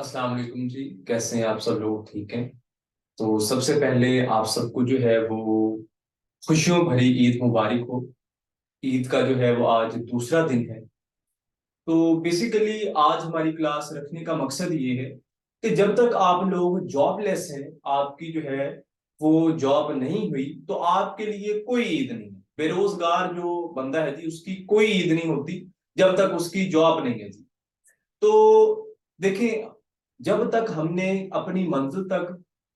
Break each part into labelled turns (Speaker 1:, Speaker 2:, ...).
Speaker 1: अस्सलाम वालेकुम जी। कैसे हैं आप सब लोग? ठीक हैं? तो सबसे पहले आप सबको जो है वो खुशियों भरी ईद मुबारक हो। ईद का जो है वो आज दूसरा दिन है। तो बेसिकली आज हमारी क्लास रखने का मकसद ये है कि जब तक आप लोग जॉबलेस हैं, आपकी जो है वो जॉब नहीं हुई, तो आपके लिए कोई ईद नहीं है। बेरोजगार जो बंदा है जी, उसकी कोई ईद नहीं होती जब तक उसकी जॉब नहीं है जी। तो देखिए, जब तक हमने अपनी मंजिल तक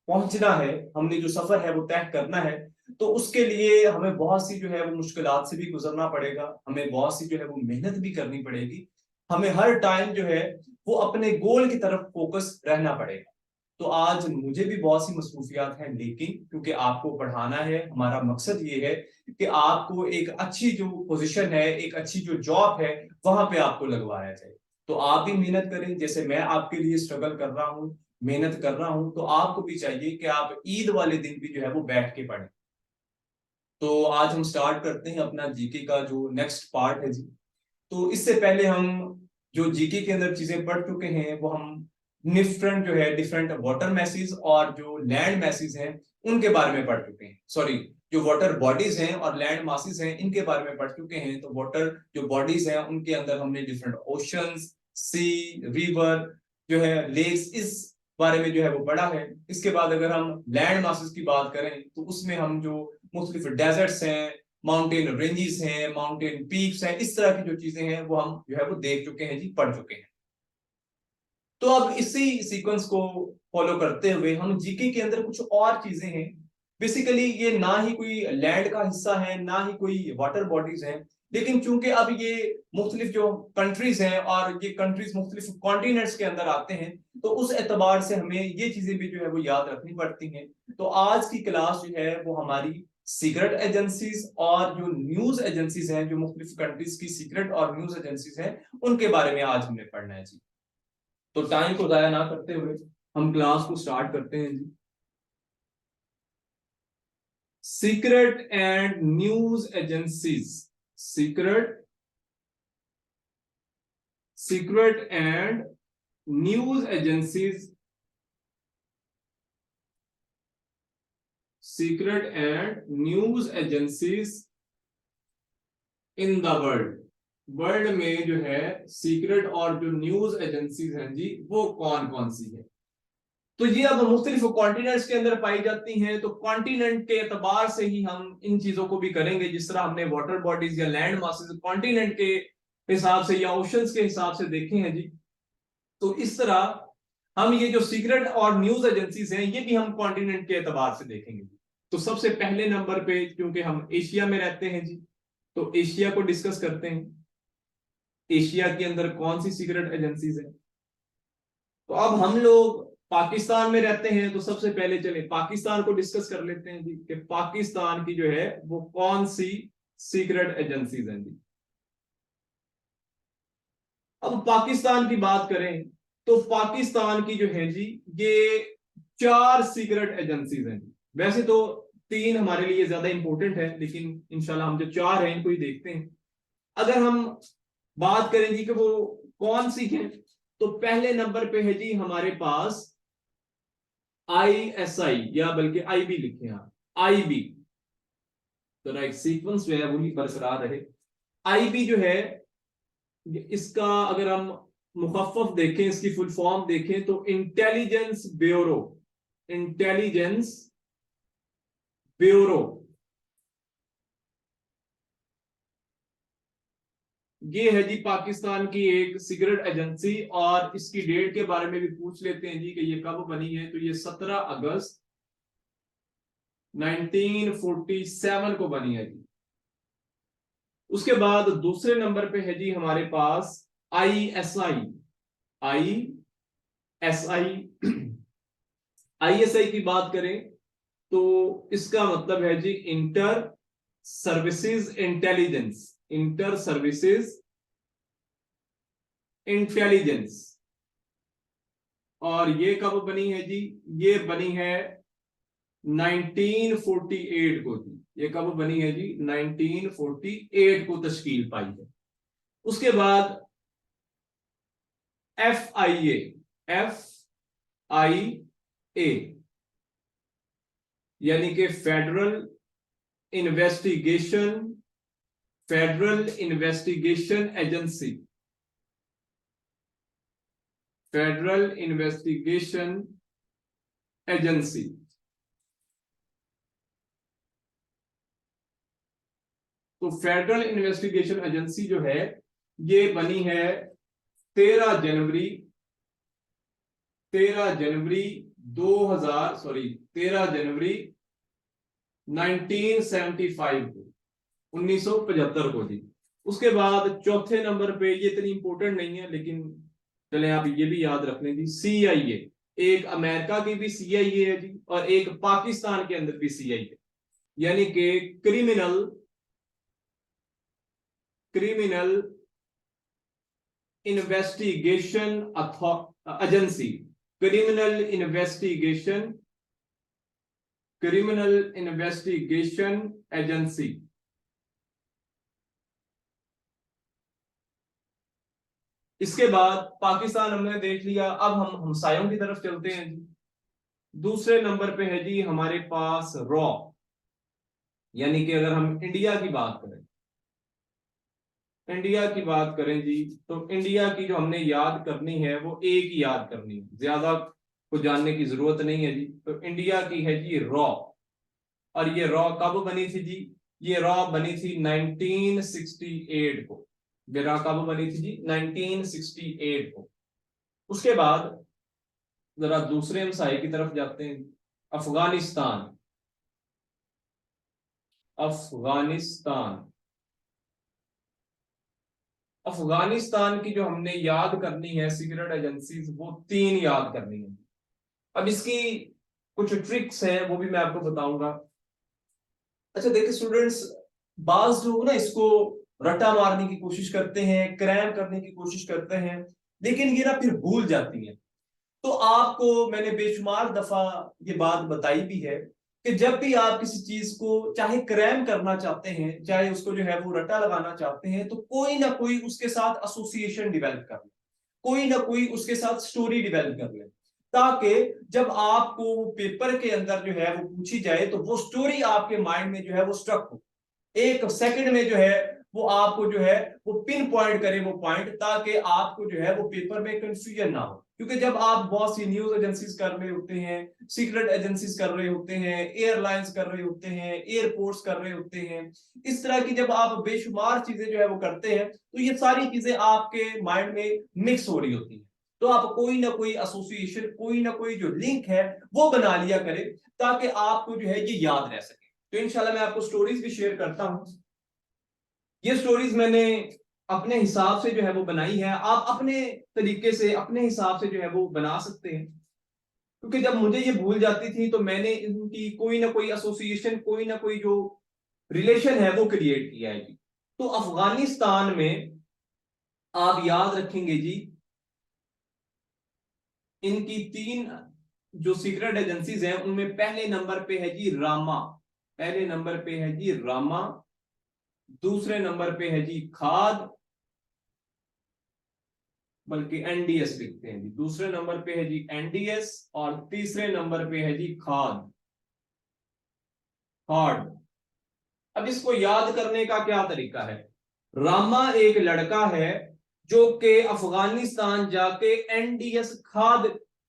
Speaker 1: पहुंचना है, हमने जो सफर है वो तय करना है, तो उसके लिए हमें बहुत सी जो है वो मुश्किलात से भी गुजरना पड़ेगा, हमें बहुत सी जो है वो मेहनत भी करनी पड़ेगी। हमें हर टाइम जो है वो अपने गोल की तरफ फोकस रहना पड़ेगा। तो आज मुझे भी बहुत सी मसरूफियात हैं, लेकिन क्योंकि आपको पढ़ाना है, हमारा मकसद ये है कि आपको एक अच्छी जो पोजीशन है, एक अच्छी जो जॉब है, वहां पे आपको लगवाया जाए। तो आप भी मेहनत करें, जैसे मैं आपके लिए स्ट्रगल कर रहा हूँ, मेहनत कर रहा हूँ, तो आपको भी चाहिए कि आप ईद वाले दिन भी जो है वो बैठ के पढ़ें। तो आज हम स्टार्ट करते हैं अपना जीके का जो नेक्स्ट पार्ट है जी। तो इससे पहले हम जो जीके के अंदर चीजें पढ़ चुके हैं, वो हम डिफरेंट जो है डिफरेंट वाटर मैसेज और जो लैंड मैसेज हैं उनके बारे में पढ़ चुके हैं। सॉरी, जो वाटर बॉडीज हैं और लैंड मासेस हैं इनके बारे में पढ़ चुके हैं। तो वाटर जो बॉडीज हैं उनके अंदर हमने डिफरेंट ओशंस, सी, रिवर जो है, लेक्स, इस बारे में जो है वो पढ़ा है। इसके बाद अगर हम लैंड मासेस की बात करें तो उसमें हम जो मुख्तलिफ डेजर्ट्स हैं, माउंटेन रेंजेस हैं, माउंटेन पीक्स हैं, इस तरह की जो चीजें हैं वो हम जो है वो देख चुके हैं जी, पढ़ चुके हैं। तो अब इसी सीक्वेंस को फॉलो करते हुए हम जीके के अंदर कुछ और चीजें हैं। बेसिकली ये ना ही कोई लैंड का हिस्सा है, ना ही कोई वाटर बॉडीज हैं, लेकिन चूंकि अब ये मुख्तलिफ जो कंट्रीज हैं और ये कंट्रीज मुख्तलिफ कॉन्टिनेंट्स के अंदर आते हैं, तो उस एतबार से हमें ये चीजें भी जो है वो याद रखनी पड़ती हैं। तो आज की क्लास जो है वो हमारी सीक्रेट एजेंसीज और जो न्यूज एजेंसीज हैं, जो मुख्तलिफ कंट्रीज की सीक्रेट और न्यूज एजेंसीज हैं, उनके बारे में आज हमने पढ़ना है जी। तो टाइम को जाया ना करते हुए हम क्लास को स्टार्ट करते हैं जी। Secret and news agencies. Secret secret and news agencies. Secret and news agencies in the world. World में जो है सीक्रेट और जो न्यूज एजेंसीज हैं जी, वो कौन कौन सी है। तो ये अब मुख्तलिफ कॉन्टिनेंट्स के अंदर पाई जाती हैं, तो कॉन्टिनेंट के एतबार से ही हम इन चीजों को भी करेंगे। जिस तरह हमने वाटर बॉडीज या लैंड मासेस कॉन्टिनेंट के हिसाब से या ओशंस के हिसाब से देखे हैं जी, तो इस तरह हम ये जो सीक्रेट और न्यूज एजेंसीज हैं ये भी हम कॉन्टिनेंट के एतबार से देखेंगे। तो सबसे पहले नंबर पे, क्योंकि हम एशिया में रहते हैं जी, तो एशिया को डिस्कस करते हैं। एशिया के अंदर कौन सी सीक्रेट एजेंसीज है। तो अब हम लोग पाकिस्तान में रहते हैं, तो सबसे पहले चले पाकिस्तान को डिस्कस कर लेते हैं जी, कि पाकिस्तान की जो है वो कौन सी सीक्रेट एजेंसीज हैं जी। अब पाकिस्तान की बात करें तो पाकिस्तान की जो है जी, ये 4 सीक्रेट एजेंसीज हैं जी। वैसे तो 3 हमारे लिए ज्यादा इंपॉर्टेंट है, लेकिन इंशाल्लाह हम जो 4 हैं इनको ही देखते हैं। अगर हम बात करें जी कि वो कौन सी है, तो पहले नंबर पे है जी हमारे पास ISI, या बल्कि IB लिखे हैं, IB। तो राइट सीक्वेंस जो है वही बरकरार रहे। IB जो है, इसका अगर हम मुखफ़फ़ देखें, इसकी फुल फॉर्म देखें, तो इंटेलिजेंस ब्यूरो। इंटेलिजेंस ब्यूरो, ये है जी पाकिस्तान की एक सीक्रेट एजेंसी। और इसकी डेट के बारे में भी पूछ लेते हैं जी कि ये कब बनी है। तो ये 17 अगस्त 1947 को बनी है जी। उसके बाद दूसरे नंबर पे है जी हमारे पास ISI। ISI की बात करें तो इसका मतलब है जी Inter Services Intelligence. Inter Services Intelligence. और ये कब बनी है जी, ये बनी है 1948 को जी। ये कब बनी है जी, 1948 को तश्कील पाई है। उसके बाद FIA। CIA, यानी कि federal investigation agency, federal investigation agency. तो फेडरल इन्वेस्टिगेशन एजेंसी जो है ये बनी है 13 जनवरी 1975 को, 1975 को जी। उसके बाद चौथे नंबर पे, ये इतनी इंपॉर्टेंट नहीं है लेकिन चले आप ये भी याद रख लें जी, CIA। एक अमेरिका की भी CIA है जी और एक पाकिस्तान के अंदर भी CIA है, यानी कि criminal investigation agency, criminal investigation agency. इसके बाद पाकिस्तान हमने देख लिया, अब हम हमसायों की तरफ चलते हैं जी। दूसरे नंबर पे है जी हमारे पास रॉ, यानी कि अगर हम इंडिया की बात करें जी, तो इंडिया की जो हमने याद करनी है वो एक ही याद करनी है, ज्यादा को जानने की जरूरत नहीं है जी। तो इंडिया की है जी रॉ, और ये रॉ कब बनी थी जी? ये रॉ बनी थी 1968 को। ये रॉ कब बनी थी जी? 1968 को। उसके बाद जरा दूसरे हमसाये की तरफ जाते हैं, अफगानिस्तान। अफगानिस्तान की जो हमने याद करनी है सीक्रेट एजेंसीज, वो 3 याद करनी है। अब इसकी कुछ ट्रिक्स हैं, वो भी मैं आपको बताऊंगा। अच्छा देखिए स्टूडेंट्स, बाज लोग ना इसको रट्टा मारने की कोशिश करते हैं, क्रैम करने की कोशिश करते हैं, लेकिन ये ना फिर भूल जाती हैं। तो आपको मैंने बेशुमार दफा ये बात बताई भी है कि जब भी आप किसी चीज को चाहे क्रैम करना चाहते हैं, चाहे उसको जो है वो रट्टा लगाना चाहते हैं, तो कोई ना कोई उसके साथ एसोसिएशन डेवलप कर ले, कोई ना कोई उसके साथ स्टोरी डेवलप कर ले, ताकि जब आपको वो पेपर के अंदर जो है वो पूछी जाए तो वो स्टोरी आपके माइंड में जो है वो स्ट्रक हो, एक सेकंड में जो है वो आपको जो है वो पिन पॉइंट करे वो पॉइंट, ताकि आपको जो है वो पेपर में कंफ्यूजन ना हो। क्योंकि जब आप बहुत सी न्यूज एजेंसीज कर रहे होते हैं, सीक्रेट एजेंसीज कर रहे होते हैं, एयरलाइंस कर रहे होते हैं, एयरपोर्ट्स कर रहे होते हैं, इस तरह की जब आप बेशुमार चीजें जो है वो करते हैं, तो ये सारी चीजें आपके माइंड में मिक्स हो रही होती है। तो आप कोई ना कोई एसोसिएशन, कोई ना कोई जो लिंक है वो बना लिया करें, ताकि आपको जो है ये याद रह सके। तो इंशाल्लाह मैं आपको स्टोरीज भी शेयर करता हूं। ये स्टोरीज मैंने अपने हिसाब से जो है वो बनाई है, आप अपने तरीके से अपने हिसाब से जो है वो बना सकते हैं। क्योंकि जब मुझे ये भूल जाती थी तो मैंने इनकी कोई ना कोई एसोसिएशन, कोई ना कोई जो रिलेशन है वो क्रिएट किया है जी। तो अफगानिस्तान में आप याद रखेंगे जी, इनकी 3 जो सीक्रेट एजेंसीज हैं उनमें पहले नंबर पे है जी रामा, पहले नंबर पे है जी रामा, दूसरे नंबर पे है जी खाद, बल्कि एनडीएस लिखते हैं जी, दूसरे नंबर पे है जी एनडीएस, और तीसरे नंबर पे है जी खाद। अब इसको याद करने का क्या तरीका है? रामा एक लड़का है जो कि अफगानिस्तान जाके एनडीएस खाद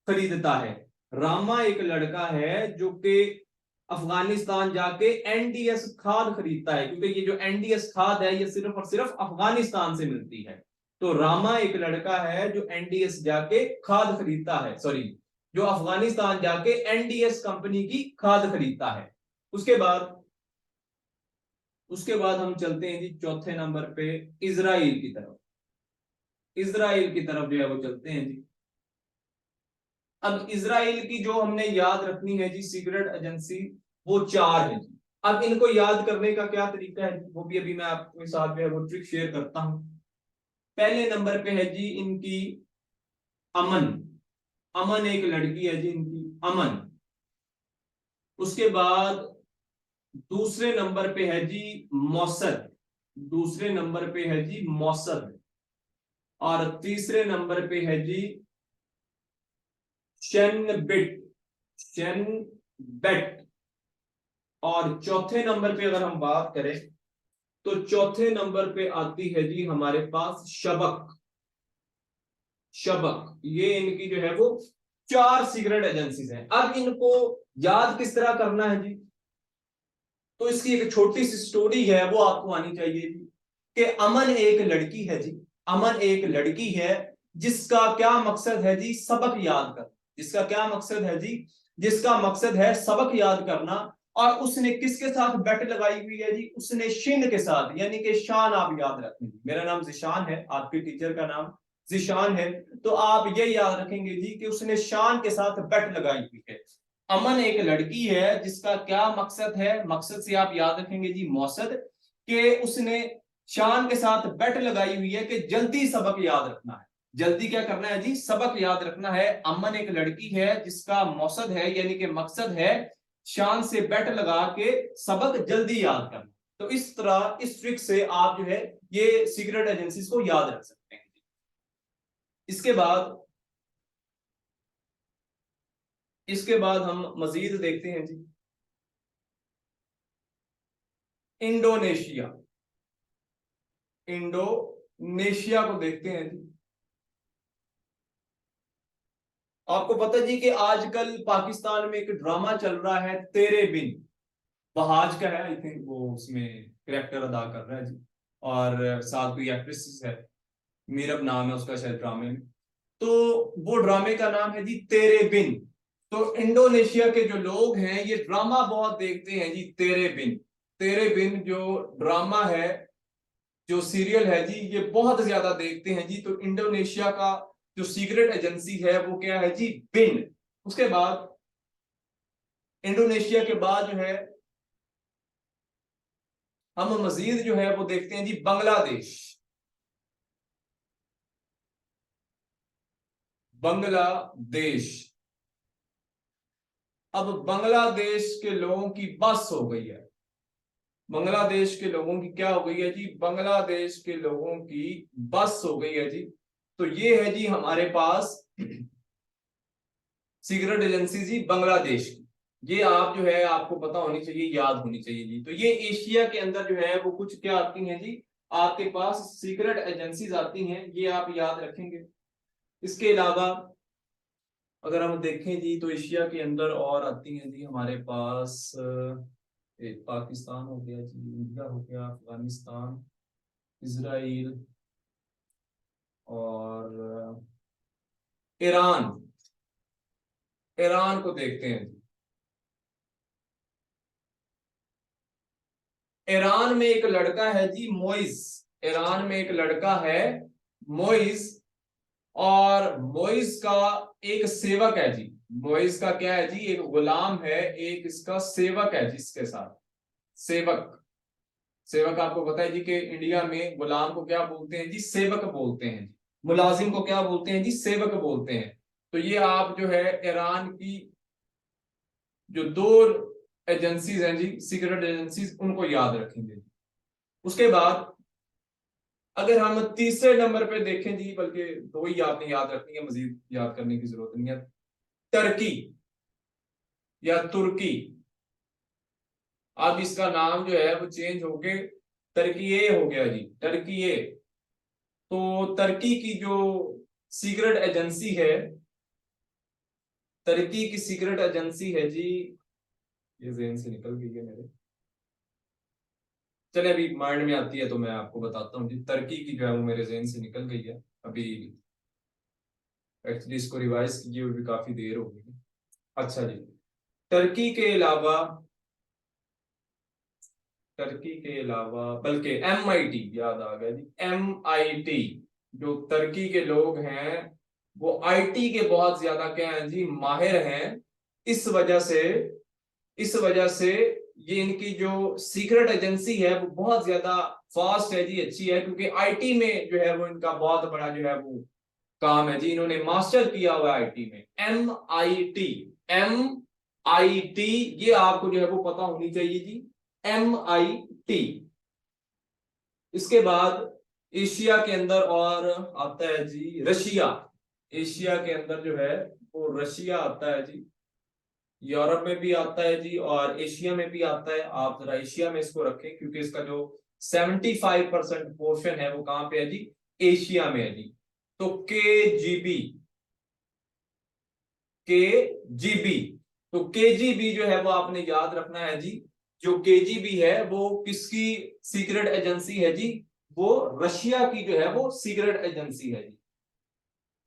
Speaker 1: खरीदता है। रामा एक लड़का है जो कि अफगानिस्तान जाके एनडीएस खाद खरीदता है, क्योंकि ये जो एनडीएस खाद है ये सिर्फ और सिर्फ अफगानिस्तान से मिलती है। तो रामा एक लड़का है जो एनडीएस जाके खाद खरीदता है, सॉरी, जो अफगानिस्तान जाके एनडीएस कंपनी की खाद खरीदता है। उसके बाद हम चलते हैं जी चौथे नंबर पे इजराइल की तरफ। इजराइल की तरफ जो है वो चलते हैं जी। अब इजराइल की जो हमने याद रखनी है जी सीक्रेट एजेंसी, वो 4 है जी। अब इनको याद करने का क्या तरीका है वो भी अभी मैं आपके साथ जो है वो ट्रिक शेयर करता हूं। पहले नंबर पे है जी इनकी अमन। अमन एक लड़की है जी इनकी, अमन। उसके बाद दूसरे नंबर पे है जी मौसद, दूसरे नंबर पे है जी मौसद, और तीसरे नंबर पे है जी शेनबिट, शेनबेट। और चौथे नंबर पे अगर हम बात करें तो चौथे नंबर पे आती है जी हमारे पास शबक। शबक, ये इनकी जो है वो 4 सीक्रेट एजेंसीज हैं। अब इनको याद किस तरह करना है जी, तो इसकी एक छोटी सी स्टोरी है वो आपको आनी चाहिए जी। कि अमन एक लड़की है जी, अमन एक लड़की है जिसका क्या मकसद है जी, सबक याद करना। जिसका क्या मकसद है जी, जिसका मकसद है सबक याद करना। और उसने किसके साथ बेट लगाई हुई है जी, उसने शिन के साथ, यानी कि शान। आप याद रखेंगे, मेरा नाम जिशान है, आपके टीचर का नाम जिशान है, तो आप ये याद रखेंगे जी कि उसने शान के साथ बेट लगाई हुई है। अमन एक लड़की है जिसका क्या मकसद है, मकसद से आप याद रखेंगे जी मौसद, कि उसने शान के साथ बेट लगाई हुई है कि जल्दी सबक याद रखना है। जल्दी क्या करना है जी, सबक याद रखना है। अमन एक लड़की है जिसका मौसद है, यानी कि मकसद है शान से बेट लगा के सबक जल्दी याद करना। तो इस तरह, इस ट्रिक से आप जो है ये सीक्रेट एजेंसीज को याद रख सकते हैं। इसके बाद, इसके बाद हम मजीद देखते हैं जी इंडोनेशिया। इंडोनेशिया को देखते हैं जी। आपको पता जी कि आजकल पाकिस्तान में एक ड्रामा चल रहा है तेरे बिन। बहाज का है, आई थिंक वो उसमें कैरेक्टर अदा कर रहा है जी। और साथ कोई एक्ट्रेस है, मीरब नाम है उसका शायद ड्रामे में। तो वो ड्रामे का नाम है जी तेरे बिन। तो इंडोनेशिया के जो लोग हैं ये ड्रामा बहुत देखते हैं जी, तेरे बिन। तेरे बिन जो ड्रामा है, जो सीरियल है जी, ये बहुत ज्यादा देखते हैं जी। तो इंडोनेशिया का जो सीक्रेट एजेंसी है वो क्या है जी, बिन। उसके बाद, इंडोनेशिया के बाद जो है हम मजीद जो है वो देखते हैं जी बांग्लादेश। बांग्लादेश। अब बांग्लादेश के लोगों की बस हो गई है। बांग्लादेश के लोगों की क्या हो गई है जी, बांग्लादेश के लोगों की बस हो गई है जी। तो ये है जी हमारे पास सीक्रेट एजेंसी जी बांग्लादेश की। ये आप जो है आपको पता होनी चाहिए, याद होनी चाहिए जी। तो ये एशिया के अंदर जो है वो कुछ क्या आती हैं जी, आपके पास सीक्रेट एजेंसीज आती हैं, ये आप याद रखेंगे। इसके अलावा अगर हम देखें जी तो एशिया के अंदर और आती हैं जी हमारे पास एक पाकिस्तान हो गया जी, इंडिया हो गया, अफगानिस्तान, इसराइल और ईरान। ईरान को देखते हैं। ईरान में एक लड़का है जी मोइज। ईरान में एक लड़का है मोइज, और मोइज का एक सेवक है जी। मोइज का क्या है जी, एक गुलाम है, एक इसका सेवक है जिसके साथ। सेवक, सेवक आपको पता है जी कि इंडिया में गुलाम को क्या बोलते हैं जी, सेवक बोलते हैं। मुलाजिम को क्या बोलते हैं जी, सेवक बोलते हैं। तो ये आप जो है ईरान की जो 2 एजेंसीज हैं जी, सीक्रेट एजेंसीज, उनको याद रखेंगे। उसके बाद अगर हम तीसरे नंबर पे देखें जी, बल्कि 2 ही आपने याद रखनी है, मजीद याद करने की जरूरत नहीं है। टर्की या तुर्की। अब इसका नाम जो है वो चेंज होके टर्कीये हो गया जी, टर्कीये। तो टर्की की जो सीक्रेट एजेंसी है, टर्की की सीक्रेट एजेंसी है जी, ये जेहन से निकल गई है मेरे, चले अभी माइंड में आती है तो मैं आपको बताता हूँ जी। टर्की की जो है वो मेरे जेहन से निकल गई है अभी, एक्चुअली इसको रिवाइज किए हुए भी काफी देर हो गई है। अच्छा जी, टर्की के अलावा, टर्की के अलावा बल्कि MIT याद आ गया जी, MIT। जो टर्की के लोग हैं वो IT के बहुत ज्यादा क्या है जी, माहिर हैं। इस वजह से, इस वजह से ये इनकी जो सीक्रेट एजेंसी है वो बहुत ज्यादा फास्ट है जी, अच्छी है, क्योंकि IT में जो है वो इनका बहुत बड़ा जो है वो काम है जी। इन्होंने मास्टर किया हुआ है IT में। MIT, MIT, ये आपको जो है वो पता होनी चाहिए जी, MIT। इसके बाद एशिया के अंदर और आता है जी रशिया। एशिया के अंदर जो है वो रशिया आता है जी, यूरोप में भी आता है जी, और एशिया में भी आता है। आप जरा एशिया में इसको रखें, क्योंकि इसका जो 75% पोर्शन है वो कहां पे है जी, एशिया में है जी। तो के जीबी, तो केजीबी जो है वो आपने याद रखना है जी। जो केजीबी है वो किसकी सीक्रेट एजेंसी है जी, वो रशिया की जो है वो सीक्रेट एजेंसी है जी।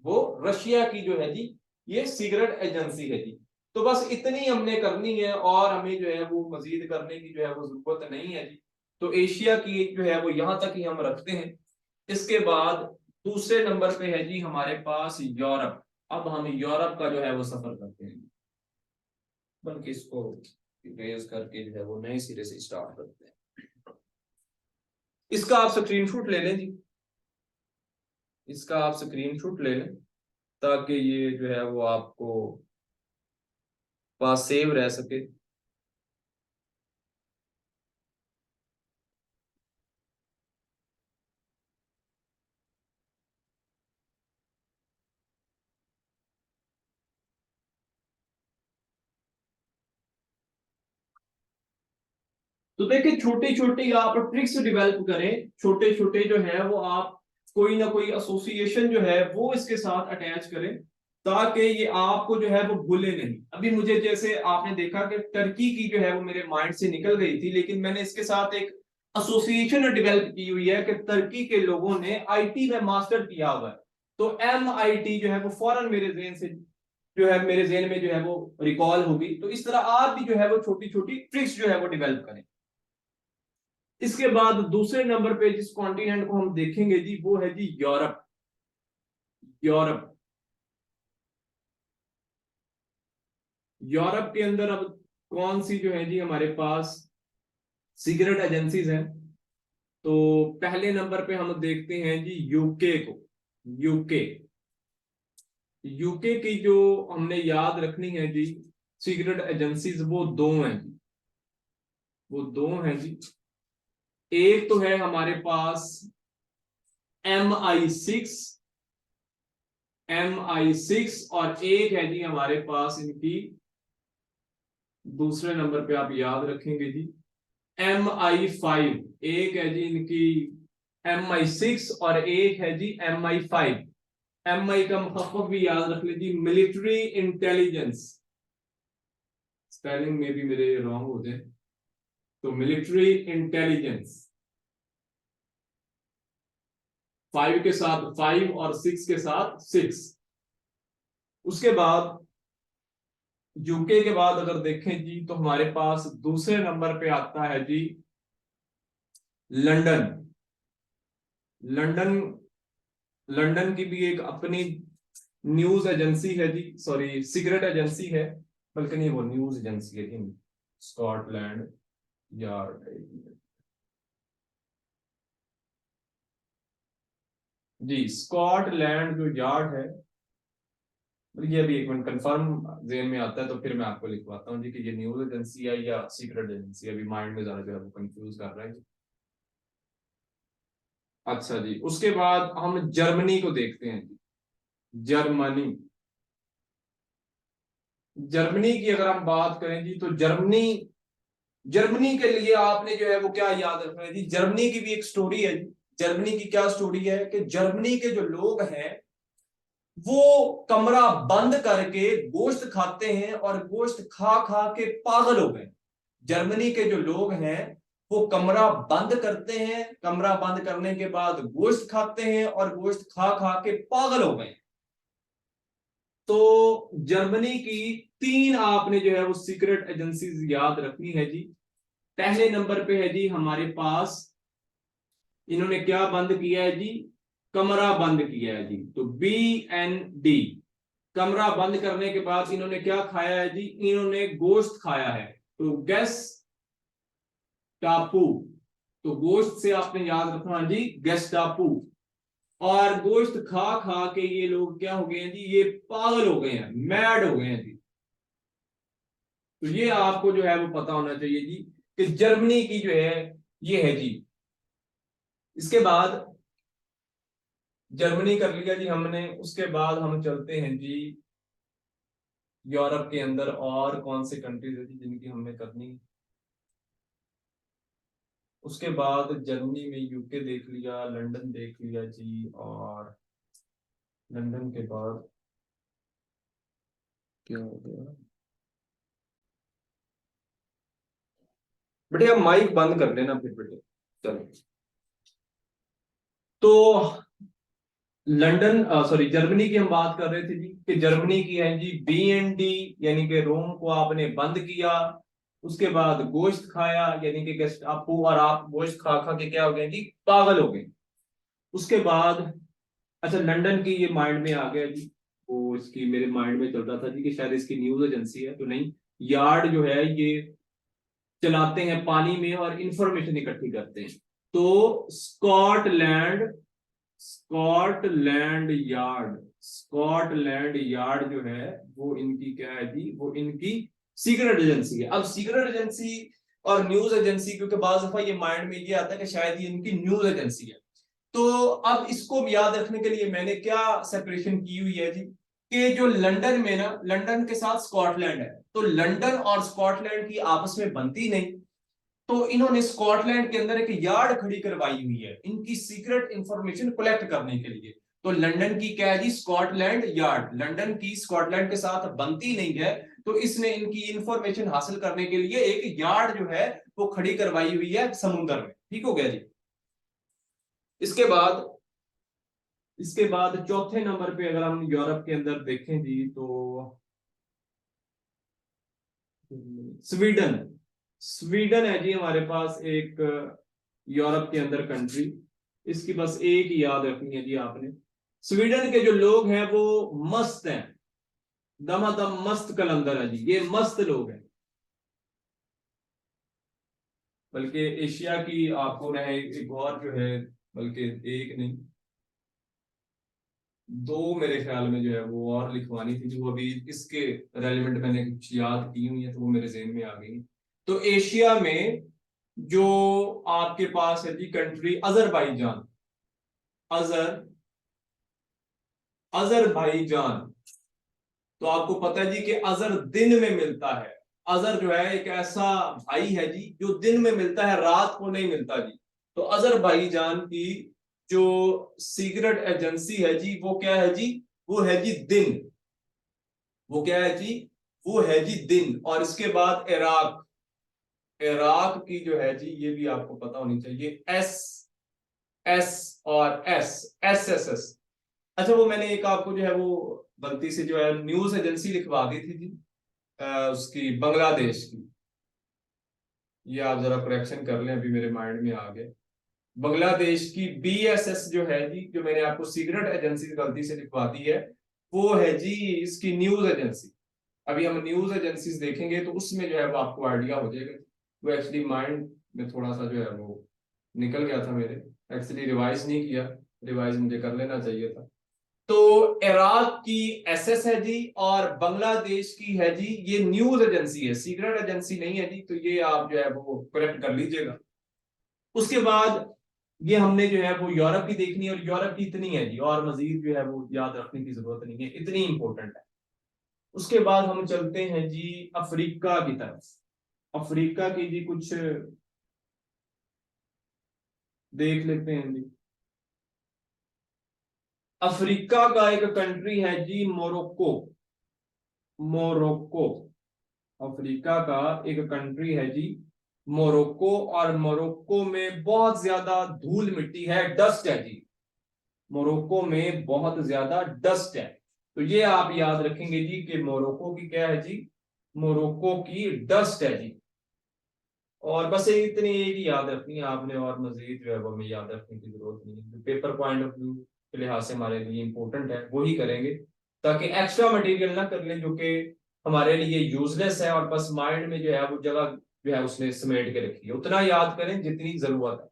Speaker 1: वो रशिया की जो है जी ये सीक्रेट एजेंसी है जी। तो बस इतनी हमने करनी है, और हमें जो है वो मजीद करने की जो है वो जरूरत नहीं है जी। तो एशिया की जो है वो यहां तक ही हम रखते हैं। इसके बाद दूसरे नंबर पे है जी हमारे पास यूरोप। अब हम यूरोप का जो है वो सफर करते हैं, बल्कि इसको इरेज करके जो है वो नए सिरे से स्टार्ट करते हैं। इसका आप स्क्रीनशॉट ले लें जी, इसका आप स्क्रीनशॉट ले लें, ताकि ये जो है वो आपको पास सेव रह सके। तो देखिए, छोटी छोटी आप ट्रिक्स डेवलप करें, छोटे छोटे जो है वो आप कोई ना कोई एसोसिएशन जो है वो इसके साथ अटैच करें, ताकि ये आपको जो है वो भूले नहीं। अभी मुझे जैसे आपने देखा कि टर्की की जो है वो मेरे माइंड से निकल गई थी, लेकिन मैंने इसके साथ एक एसोसिएशन डेवलप की हुई है कि टर्की के लोगों ने आईटी में मास्टर किया हुआ है। तो MIT जो है वो फौरन मेरे जेहन से जो है मेरे जेहन में जो है वो रिकॉल होगी। तो इस तरह आप भी जो है वो छोटी छोटी ट्रिक्स जो है वो डेवलप करें। इसके बाद दूसरे नंबर पे जिस कॉन्टिनेंट को हम देखेंगे जी वो है जी यूरोप। यूरोप, यूरोप के अंदर अब कौन सी जो है जी हमारे पास सीक्रेट एजेंसीज हैं। तो पहले नंबर पे हम देखते हैं जी यूके को। यूके, यूके की जो हमने याद रखनी है जी सीक्रेट एजेंसीज, वो दो हैं जी, वो दो हैं जी। एक तो है हमारे पास MI6, MI6, और एक है जी हमारे पास इनकी दूसरे नंबर पे आप याद रखेंगे जी MI5। एक है जी इनकी MI6 और एक है जी MI5। MI का मुखफ़्फ़फ भी याद रख लीजिए, मिलिट्री इंटेलिजेंस। स्पेलिंग में भी मेरे रॉन्ग हो जाए, तो मिलिट्री इंटेलिजेंस। 5 के साथ 5 और 6 के साथ 6। उसके बाद यूके के बाद अगर देखें जी तो हमारे पास दूसरे नंबर पे आता है जी लंदन। लंदन, लंदन की भी एक अपनी न्यूज एजेंसी है जी, सॉरी सीक्रेट एजेंसी है, बल्कि नहीं वो न्यूज एजेंसी है जी। स्कॉटलैंड यार्ड, जी स्कॉटलैंड जो यार्ड है, ये अभी एक मिनट कंफर्म जेन में आता है तो फिर मैं आपको लिखवाता हूँ जी कि ये न्यूज एजेंसी है या सीक्रेट एजेंसी। अभी माइंड में ज्यादा जो है वो कंफ्यूज कर रहा है। अच्छा जी, उसके बाद हम जर्मनी को देखते हैं जी। जर्मनी, जर्मनी की अगर हम बात करें जी तो जर्मनी, जर्मनी के लिए आपने जो है वो क्या याद रखना है जी, जर्मनी की भी एक स्टोरी है जी। जर्मनी की क्या स्टोरी है कि जर्मनी के जो लोग हैं वो कमरा बंद करके गोश्त खाते हैं, और गोश्त खा खा के पागल हो गए। जर्मनी के जो लोग हैं वो कमरा बंद करते हैं, कमरा बंद करने के बाद गोश्त खाते हैं, और गोश्त खा खा के पागल हो गए। तो जर्मनी की तीन आपने जो है वो सीक्रेट एजेंसीज याद रखनी है जी। पहले नंबर पे है जी हमारे पास, इन्होंने क्या बंद किया है जी, कमरा बंद किया है जी। तो BND, कमरा बंद करने के बाद इन्होंने क्या खाया है जी, इन्होंने गोश्त खाया है। तो गैस टापू, तो गोश्त से आपने याद रखना जी गेस्टापू। और गोश्त खा खा के ये लोग क्या हो गए हैं जी, ये पागल हो गए हैं, मैड हो गए हैं जी। तो ये आपको जो है वो पता होना चाहिए जी कि जर्मनी की जो है ये है जी। इसके बाद जर्मनी कर लिया जी हमने, उसके बाद हम चलते हैं जी यूरोप के अंदर और कौन से कंट्रीज है जिनकी हमने करनी है। उसके बाद जर्मनी में यूके देख लिया, लंदन देख लिया जी, और लंदन के बाद क्या हो गया, बेटे आप माइक बंद कर लेना फिर बेटे। चलो, तो लंदन, सॉरी, जर्मनी की हम बात कर रहे थे जी, कि जर्मनी की है जी BND, यानी कि रोम को आपने बंद किया। उसके बाद गोश्त खाया, यानी कि गेस्टापो, और आप गोश्त खा खा के क्या हो गए जी, पागल हो गए। उसके बाद अच्छा, लंदन की ये माइंड में आ गया जी, वो इसकी मेरे माइंड में चल रहा था जी कि शायद इसकी न्यूज एजेंसी है, तो नहीं, यार्ड जो है ये चलाते हैं पानी में और इंफॉर्मेशन इकट्ठी करते हैं। तो Scotland, Scotland yard, Scotland yard जो है वो इनकी क्या है जी, वो इनकी सीक्रेट एजेंसी है। अब सीक्रेट एजेंसी और न्यूज एजेंसी, क्योंकि बाज दफा ये माइंड में ये आता है कि शायद ये इनकी न्यूज एजेंसी है, तो अब इसको याद रखने के लिए मैंने क्या सेपरेशन की हुई है जी, कि जो लंदन में ना, लंदन के साथ स्कॉटलैंड है, तो लंदन और स्कॉटलैंड की आपस में बनती नहीं, तो इन्होंने स्कॉटलैंड के अंदर एक यार्ड खड़ी करवाई हुई है इनकी सीक्रेट इंफॉर्मेशन कलेक्ट करने के लिए। तो लंदन की क्या है जी, स्कॉटलैंड यार्ड, लंदन की स्कॉटलैंड के साथ बनती नहीं है, तो इसने इनकी इंफॉर्मेशन हासिल करने के लिए एक यार्ड जो है वो खड़ी करवाई हुई है समुद्र में। ठीक हो गया जी। इसके बाद, इसके बाद चौथे नंबर पे अगर हम यूरोप के अंदर देखें जी, तो स्वीडन, स्वीडन है जी हमारे पास एक यूरोप के अंदर कंट्री। इसकी बस एक ही याद रखनी है जी आपने, स्वीडन के जो लोग हैं वो मस्त हैं, दमादम मस्त कलंदर है जी, ये मस्त लोग हैं। बल्कि एशिया की आपको ना एक और जो है, बल्कि एक नहीं, दो मेरे ख्याल में जो है वो और लिखवानी थी, जो अभी इसके रेलिवेंट मैंने कुछ याद की हुई है, तो वो मेरे ज़हन में आ गई। तो एशिया में जो आपके पास है जी कंट्री, अजरबैजान, अजर अजरबैजान, तो आपको पता है जी कि अजर दिन में मिलता है। अजर जो है एक ऐसा भाई है जी जो दिन में मिलता है, रात को नहीं मिलता जी। तो अजरबैजान की जो सीक्रेट एजेंसी है जी वो क्या है जी, वो है जी दिन, वो क्या है जी, वो है जी दिन। और इसके बाद इराक, इराक की जो है जी ये भी आपको पता होनी चाहिए, एस एस और एस। अच्छा, वो मैंने एक आपको जो है वो गलती से जो है न्यूज एजेंसी लिखवा दी थी जी, उसकी बांग्लादेश की, ये आप जरा करेक्शन कर लें, अभी मेरे माइंड में आ गया। बांग्लादेश की BSS जो है जी, जो मैंने आपको सीक्रेट एजेंसी गलती से लिखवा दी है, वो है जी इसकी न्यूज एजेंसी। अभी हम न्यूज एजेंसीज देखेंगे तो उसमें जो है वो आपको आइडिया हो जाएगा। वो एक्चुअली माइंड में थोड़ा सा जो है वो निकल गया था मेरे, एक्चुअली रिवाइज नहीं किया, रिवाइज मुझे कर लेना चाहिए था। तो इराक की SS है जी, और बांग्लादेश की है जी ये न्यूज एजेंसी है, सीक्रेट एजेंसी नहीं है जी, तो ये आप जो है वो करेक्ट कर लीजिएगा। उसके बाद ये हमने जो है वो यूरोप की देखनी है, और यूरोप की इतनी है जी, और मजीद जो है वो याद रखने की जरूरत नहीं है, इतनी इंपॉर्टेंट है। उसके बाद हम चलते हैं जी अफ्रीका की तरफ। अफ्रीका की जी कुछ देख लेते हैं जी। अफ्रीका का एक कंट्री है जी मोरक्को, मोरक्को, अफ्रीका का एक कंट्री है जी मोरक्को, और मोरक्को में बहुत ज्यादा धूल मिट्टी है, डस्ट है जी, मोरक्को में बहुत ज्यादा डस्ट है। तो ये आप याद रखेंगे जी कि मोरक्को की क्या है जी, मोरक्को की डस्ट है जी। और बस इतनी एक ही याद रखनी है आपने, और मजीद जो है वो हमें याद रखने की जरूरत नहीं है, पेपर पॉइंट ऑफ व्यू के लिहाज से हमारे लिए इंपॉर्टेंट है वही करेंगे, ताकि एक्स्ट्रा मटेरियल ना कर लें जो कि हमारे लिए यूजलेस है, और बस माइंड में जो है वो जगह जो है उसने समेट के रखी है, उतना याद करें जितनी जरूरत है।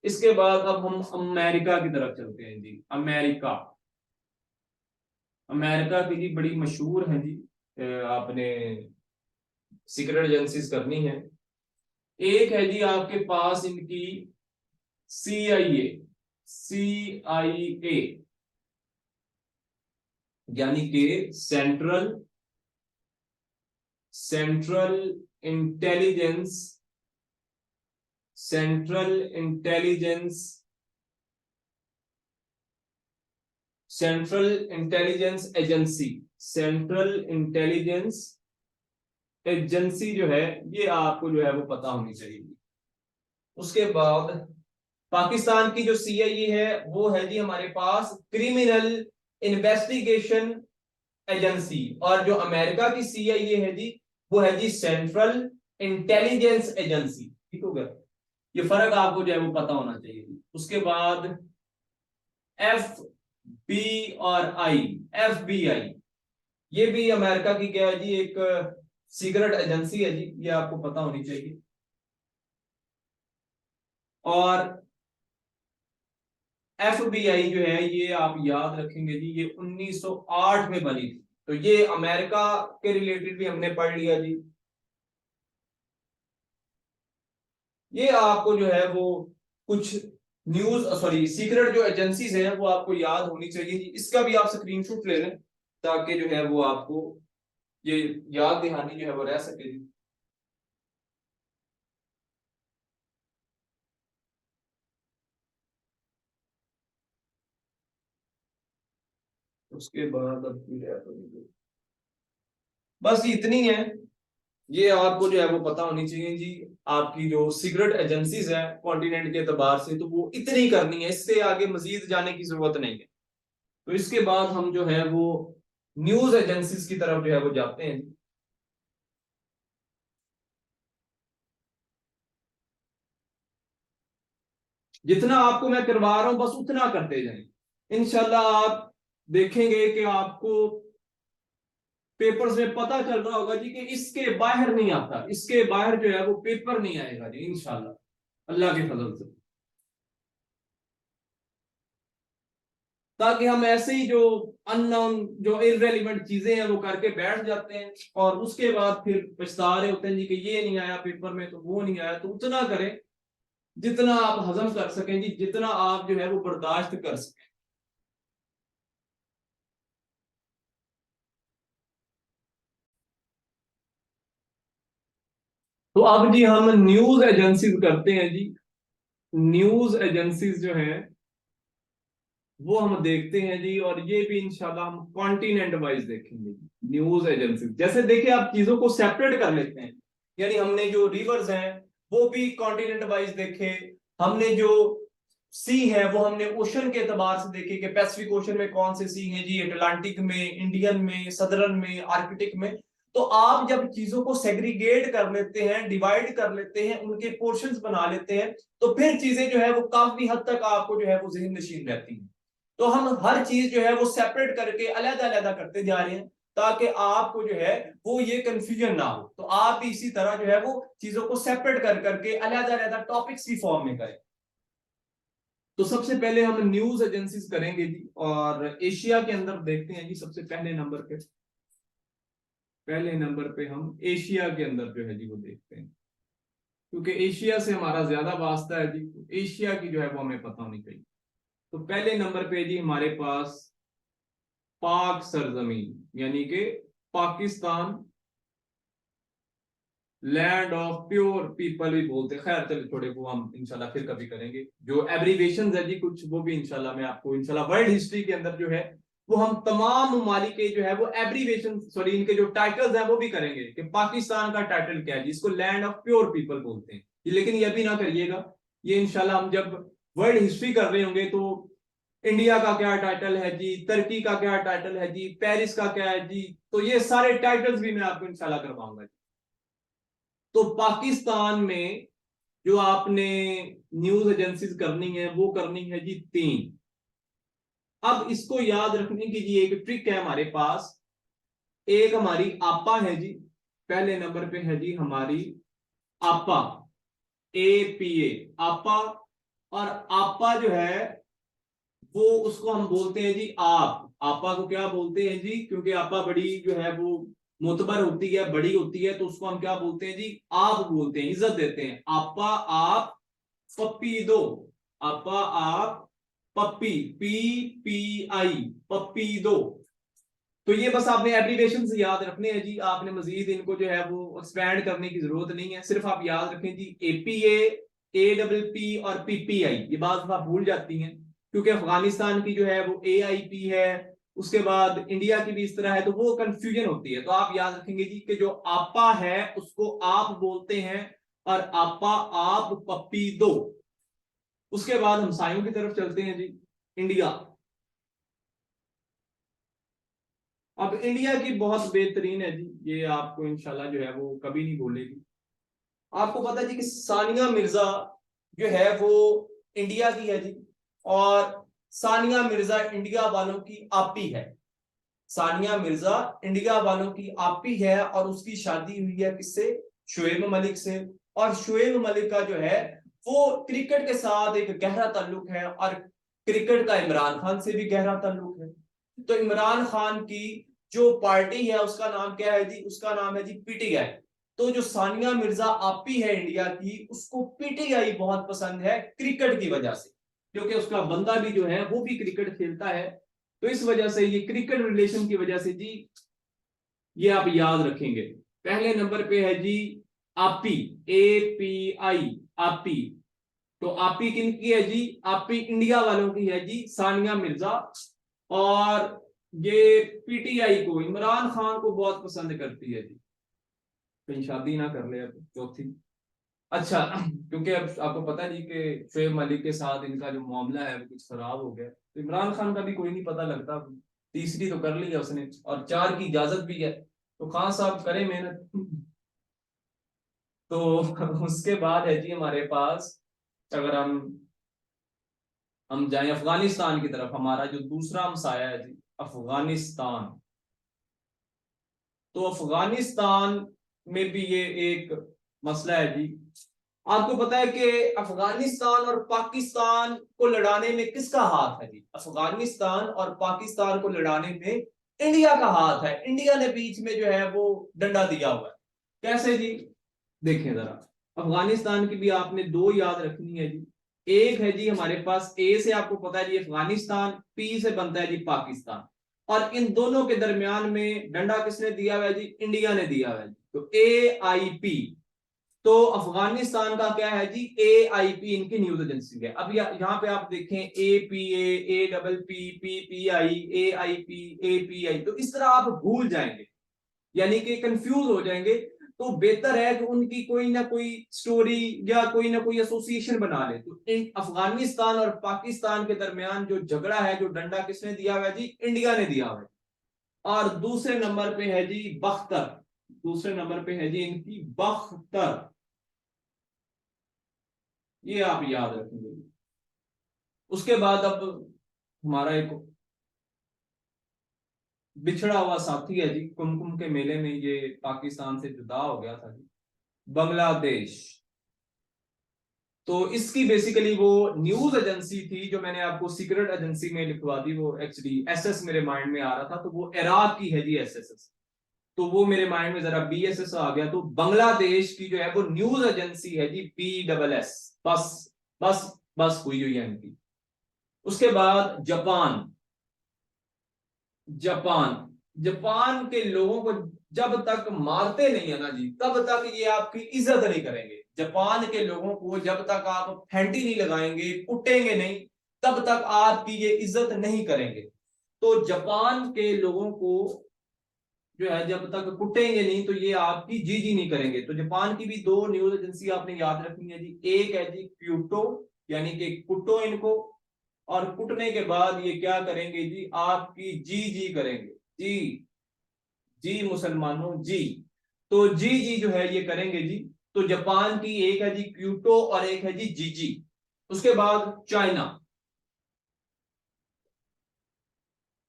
Speaker 1: इसके बाद अब हम अमेरिका की तरफ चलते हैं जी। अमेरिका, अमेरिका की जी बड़ी मशहूर है जी, आपने सीक्रेट एजेंसीज करनी है। एक है जी आपके पास इनकी CIA, CIA, यानी कि central central intelligence central intelligence central intelligence agency central intelligence agency जो है, ये आपको जो है वो पता होनी चाहिए। उसके बाद पाकिस्तान की जो सीआईए है वो है जी हमारे पास क्रिमिनल इन्वेस्टिगेशन एजेंसी, और जो अमेरिका की सीआईए है जी वो है जी सेंट्रल इंटेलिजेंस एजेंसी। ठीक हो गया, ये फर्क आपको जो है वो पता होना चाहिए। उसके बाद एफ बी और आई, एफ बी आई, ये भी अमेरिका की क्या है जी, एक सीक्रेट एजेंसी है जी, ये आपको पता होनी चाहिए। और एफबीआई जो है ये आप याद रखेंगे जी, ये 1908 में बनी थी, तो ये अमेरिका के रिलेटेड भी हमने पढ़ लिया जी। ये आपको जो है वो कुछ न्यूज सॉरी सीक्रेट जो एजेंसीज हैं वो आपको याद होनी चाहिए जी। इसका भी आप स्क्रीनशॉट ले लें ताकि जो है वो आपको ये याद दहानी जो है वो रह सके जी। उसके बाद अब बस इतनी है, ये आपको जो है वो पता होनी चाहिए जी। आपकी जो सीक्रेट एजेंसीज है कॉन्टिनेंट के एतबार से, तो वो इतनी करनी है, इससे आगे मजीद जाने की जरूरत नहीं है। तो इसके बाद हम जो है वो न्यूज एजेंसीज की तरफ जो है वो जाते हैं। जितना आपको मैं करवा रहा हूं बस उतना करते जाएं, इंशाल्लाह आप देखेंगे कि आपको पेपर्स में पता चल रहा होगा जी कि इसके बाहर नहीं आता, इसके बाहर जो है वो पेपर नहीं आएगा जी इंशाल्लाह, अल्लाह के फजल से। ताकि हम ऐसे ही जो अननोन जो इररेलेवेंट चीजें हैं वो करके बैठ जाते हैं और उसके बाद फिर पछता रहे होते हैं जी कि ये नहीं आया पेपर में तो वो नहीं आया। तो उतना करें जितना आप हजम कर सकें जी, जितना आप जो है वो बर्दाश्त कर सकें। तो अब जी हम न्यूज एजेंसीज करते हैं जी। न्यूज एजेंसीज जो है वो हम देखते हैं जी, और ये भी इंशाल्लाह हम कॉन्टिनेंट वाइज देखेंगे। न्यूज एजेंसी जैसे देखिए आप चीजों को सेपरेट कर लेते हैं, यानी हमने जो रिवर्स हैं वो भी कॉन्टिनेंट वाइज देखे, हमने जो सी है वो हमने ओशन के एतबार से देखे कि पैसिफिक ओशन में कौन से सी हैं जी, अटलांटिक में, इंडियन में, सदर्न में, आर्कटिक में। तो आप जब चीजों को सेग्रीगेट कर लेते हैं, डिवाइड कर लेते हैं, उनके पोर्शंस बना लेते हैं, तो फिर चीजें जो है वो काफी हद तक आपको जो है वो जहन नशीन रहती हैं। तो हम हर चीज जो है वो सेपरेट करके अलग अलग करते जा रहे हैं ताकि आपको जो है वो ये कंफ्यूजन ना हो। तो आप भी इसी तरह जो है वो चीजों को सेपरेट कर करके अलग अलग टॉपिक्स की फॉर्म में करें। तो सबसे पहले हम न्यूज एजेंसीज करेंगे जी, और एशिया के अंदर देखते हैं जी। सबसे पहले नंबर पे हम एशिया के अंदर जो है जी वो देखते हैं, क्योंकि एशिया से हमारा ज्यादा वास्ता है जी, तो एशिया की जो है वो हमें पता होनी चाहिए। तो पहले नंबर पे जी हमारे पास पाक सरजमीन, यानी कि Pakistan, land of pure people भी बोलते हैं। खैर चलिए थोड़े वो हम इंशाल्लाह फिर कभी करेंगे, जो एब्रीवेशन है जी कुछ वो भी इंशाल्लाह मैं आपको इंशाल्लाह वर्ल्ड हिस्ट्री के अंदर जो है वो हम तमाम ममालिक के जो है वो एब्रीवेशन सॉरी इनके जो टाइटल्स हैं वो भी करेंगे कि पाकिस्तान का टाइटल क्या है, जिसको लैंड ऑफ प्योर पीपल बोलते हैं। लेकिन ये भी ना करिएगा, ये इंशाल्लाह हम जब वर्ल्ड हिस्ट्री कर रहे होंगे तो इंडिया का क्या टाइटल है जी, तुर्की का क्या टाइटल है जी, पेरिस का क्या है जी, तो ये सारे टाइटल्स भी मैं आपको इंशाल्लाह करवाऊंगा। तो पाकिस्तान में जो आपने न्यूज एजेंसीज करनी है वो करनी है जी तीन। अब इसको याद रखने की जी एक ट्रिक है हमारे पास। एक हमारी आपा है जी, पहले नंबर पे है जी हमारी आपा, APA, आपा। और आपा जो है वो उसको हम बोलते हैं जी आप। आपा को क्या बोलते हैं जी, क्योंकि आपा बड़ी जो है वो मोतबर होती है, बड़ी होती है, तो उसको हम क्या बोलते हैं जी, आप बोलते हैं, इज्जत देते हैं। आपा आप पप्पी दो, आपा आप पप्पी, PPI, पप्पी दो। तो ये बस आपने एब्रीविएशन से याद रखने हैं जी, आपने मजीद इनको जो है वो एक्सपैंड करने की जरूरत नहीं है, सिर्फ आप याद रखें जी एपीए, एडब्ल्यूपी और पीपीआई, ये बात आप भूल जाती हैं क्योंकि अफगानिस्तान की जो है वो एआईपी है, उसके बाद इंडिया की भी इस तरह है, तो वो कंफ्यूजन होती है। तो आप याद रखेंगे जी कि जो आपा है उसको आप बोलते हैं, और आपा आप पप्पी दो। उसके बाद हम सायों की तरफ चलते हैं जी, इंडिया। अब इंडिया की बहुत बेहतरीन है जी, ये आपको इंशाल्लाह जो है वो कभी नहीं भूलेगी। आपको पता है जी कि सानिया मिर्जा जो है वो इंडिया की है जी, और सानिया मिर्जा इंडिया वालों की आपी है। सानिया मिर्जा इंडिया वालों की आपी है, और उसकी शादी हुई है किससे? शुएब मलिक से। और शुएब मलिक का जो है वो क्रिकेट के साथ एक गहरा ताल्लुक है, और क्रिकेट का इमरान खान से भी गहरा ताल्लुक है। तो इमरान खान की जो पार्टी है उसका नाम क्या है जी? उसका नाम है जी पीटीआई। तो जो सानिया मिर्जा आपी है इंडिया की, उसको पीटीआई बहुत पसंद है क्रिकेट की वजह से, क्योंकि उसका बंदा भी जो है वो भी क्रिकेट खेलता है। तो इस वजह से ये क्रिकेट रिलेशन की वजह से जी, ये आप याद रखेंगे। पहले नंबर पे है जी आपी, एपीआई, आपी। तो आपी किन की है जी? आपी इंडिया वालों की है जी, सानिया मिर्जा। और ये पीटीआई को, इमरान खान को बहुत पसंद करती है जी। कहीं शादी ना कर ले अब चौथी। अच्छा, क्योंकि अब आपको पता है जी कि शोएब मलिक के साथ इनका जो मामला है वो कुछ खराब हो गया, तो इमरान खान का भी कोई नहीं पता लगता। तीसरी तो कर ली है उसने, और 4 की इजाजत भी है, तो खान साहब करें मेहनत। तो उसके बाद है जी हमारे पास, अगर हम जाएं अफगानिस्तान की तरफ, हमारा जो दूसरा हमसाया है जी अफगानिस्तान। तो अफगानिस्तान में भी ये एक मसला है जी। आपको पता है कि अफगानिस्तान और पाकिस्तान को लड़ाने में किसका हाथ है जी? अफगानिस्तान और पाकिस्तान को लड़ाने में इंडिया का हाथ है। इंडिया ने बीच में जो है वो डंडा दिया हुआ है। कैसे जी? देखें जरा, अफगानिस्तान की भी आपने दो याद रखनी है जी। एक है जी हमारे पास, ए से आपको पता है जी अफगानिस्तान, पी से बनता है जी पाकिस्तान, और इन दोनों के दरमियान में डंडा किसने दिया हुआ है जी? इंडिया ने दिया हुआ है जी। तो AIP, तो अफगानिस्तान का क्या है जी? AIP इनकी न्यूज एजेंसी है। अब यहाँ पे आप देखें APA, APP, PPI, AIP, API, तो इस तरह आप भूल जाएंगे, यानी कि कंफ्यूज हो जाएंगे। तो बेहतर है कि उनकी कोई ना कोई स्टोरी या कोई ना कोई एसोसिएशन बना ले। तो अफगानिस्तान और पाकिस्तान के दरमियान जो झगड़ा है, जो डंडा किसने दिया हुआ है जी? इंडिया ने दिया हुआ है। और दूसरे नंबर पे है जी बख्तर, दूसरे नंबर पे है जी इनकी बख्तर, ये आप याद रखेंगे। उसके बाद अब हमारा एक बिछड़ा हुआ साथी है जी, कुमकुम के मेले में ये पाकिस्तान से जुदा हो गया था जी, बांग्लादेश। तो इसकी बेसिकली वो न्यूज एजेंसी थी जो मैंने आपको सीक्रेट एजेंसी में लिखवा दी, वो एक्चुअली SS मेरे माइंड में आ रहा था, तो वो इराक की है जी SSS। तो वो मेरे माइंड में जरा BSS आ गया, तो बांग्लादेश की जो है वो न्यूज एजेंसी है जी BSS। बस बस बस हुई हुई है इनकी। उसके बाद जापान, जापान, जापान के लोगों को जब तक मारते नहीं है ना जी, तब तक ये आपकी इज्जत नहीं करेंगे। जापान के लोगों को जब तक आप फेंटी नहीं लगाएंगे, कुटेंगे नहीं, तब तक आपकी ये इज्जत नहीं करेंगे। तो जापान के लोगों को जो है जब तक कुटेंगे नहीं, तो ये आपकी जी जी नहीं करेंगे। तो जापान की भी दो न्यूज एजेंसी आपने याद रखनी है जी। एक है जी क्यूटो, यानी कि कुटो इनको, और कुटने के बाद ये क्या करेंगे जी? आपकी जी जी करेंगे। जी जी मुसलमानों जी। तो जी जी जो है ये करेंगे जी। तो जापान की एक है जी क्यूटो, और एक है जी जी जी। उसके बाद चाइना,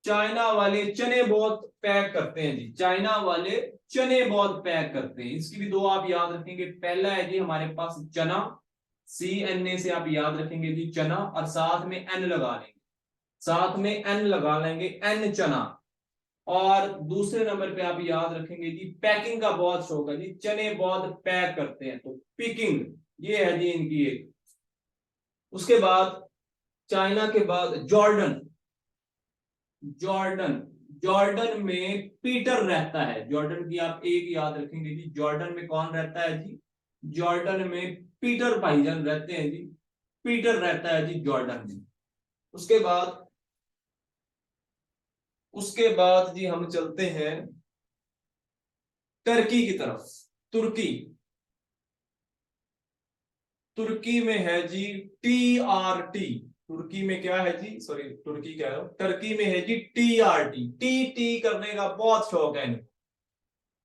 Speaker 1: चाइना वाले चने बहुत पैक करते हैं जी, चाइना वाले चने बहुत पैक करते हैं। इसकी भी दो आप याद रखेंगे। पहला है जी हमारे पास चना, CNA से आप याद रखेंगे जी चना, और साथ में N लगा लेंगे, साथ में N लगा लेंगे, N चना। और दूसरे नंबर पे आप याद रखेंगे जी पैकिंग का बहुत शौक है जी, चने बहुत पैक करते हैं, तो पिकिंग, ये है जी इनकी एक। उसके बाद चाइना के बाद जॉर्डन, जॉर्डन, जॉर्डन में पीटर रहता है। जॉर्डन की आप एक याद रखेंगे जी, जॉर्डन में कौन रहता है जी? जॉर्डन में पीटर भाईजान रहते हैं जी। पीटर रहता है जी जॉर्डन में। उसके बाद जी हम चलते हैं टर्की की तरफ। तुर्की। तुर्की में है जी TRT। तुर्की में क्या है जी, सॉरी तुर्की क्या है, टर्की में है जी TRT। टी टी करने का बहुत शौक है इनको।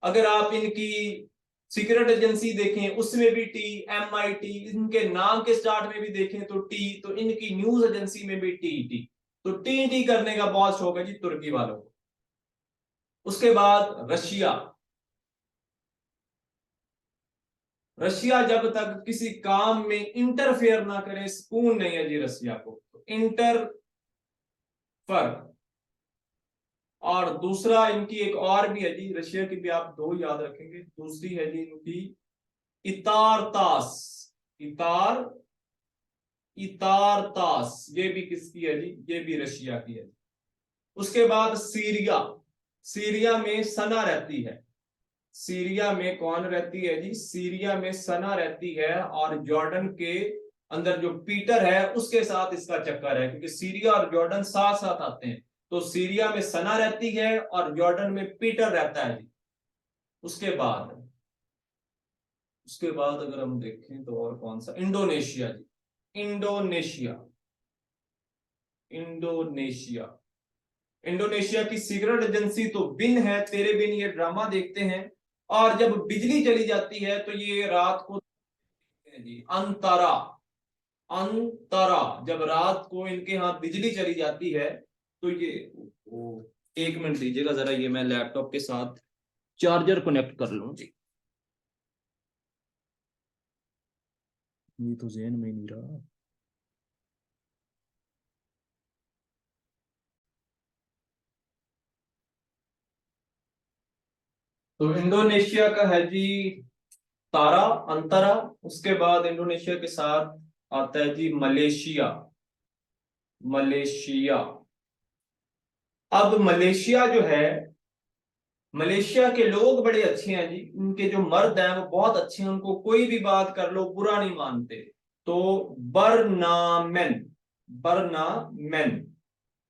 Speaker 1: अगर आप इनकी सीक्रेट एजेंसी देखें उसमें भी MIT, इनके नाम के स्टार्ट में भी देखें तो टी, तो इनकी न्यूज एजेंसी में भी टी। तो टी करने का बहुत शौक है जी तुर्की वालों को। उसके बाद रशिया। रशिया जब तक किसी काम में इंटरफेयर ना करे सुकून नहीं है जी रशिया को। तो इंटर फर। और दूसरा इनकी एक और भी है जी, रशिया की भी आप दो याद रखेंगे। दूसरी है जी इनकी इतारतास। इतार इतारतास, ये भी किसकी है जी? ये भी रशिया की है। उसके बाद सीरिया। सीरिया में सना रहती है। सीरिया में कौन रहती है जी? सीरिया में सना रहती है। और जॉर्डन के अंदर जो पीटर है उसके साथ इसका चक्कर है, क्योंकि सीरिया और जॉर्डन साथ साथ आते हैं। तो सीरिया में सना रहती है और जॉर्डन में पीटर रहता है जी। उसके बाद अगर हम देखें तो और कौन सा, इंडोनेशिया जी। इंडोनेशिया। इंडोनेशिया। इंडोनेशिया की सीक्रेट एजेंसी तो बिन है, तेरे बिन ये ड्रामा देखते हैं। और जब बिजली चली जाती है तो ये रात को जी अंतरा। अंतरा, जब रात को इनके यहाँ बिजली चली जाती है तो ये एक मिनट दीजिएगा जरा, ये मैं लैपटॉप के साथ चार्जर कनेक्ट कर लूं जी। ये तो ज़हन में नहीं रहा। तो इंडोनेशिया का है जी तारा, अंतरा। उसके बाद इंडोनेशिया के साथ आता है जी मलेशिया। मलेशिया। अब मलेशिया जो है, मलेशिया के लोग बड़े अच्छे हैं जी। उनके जो मर्द हैं वो बहुत अच्छे हैं, उनको कोई भी बात कर लो बुरा नहीं मानते। तो बरनामेन। बरनामेन।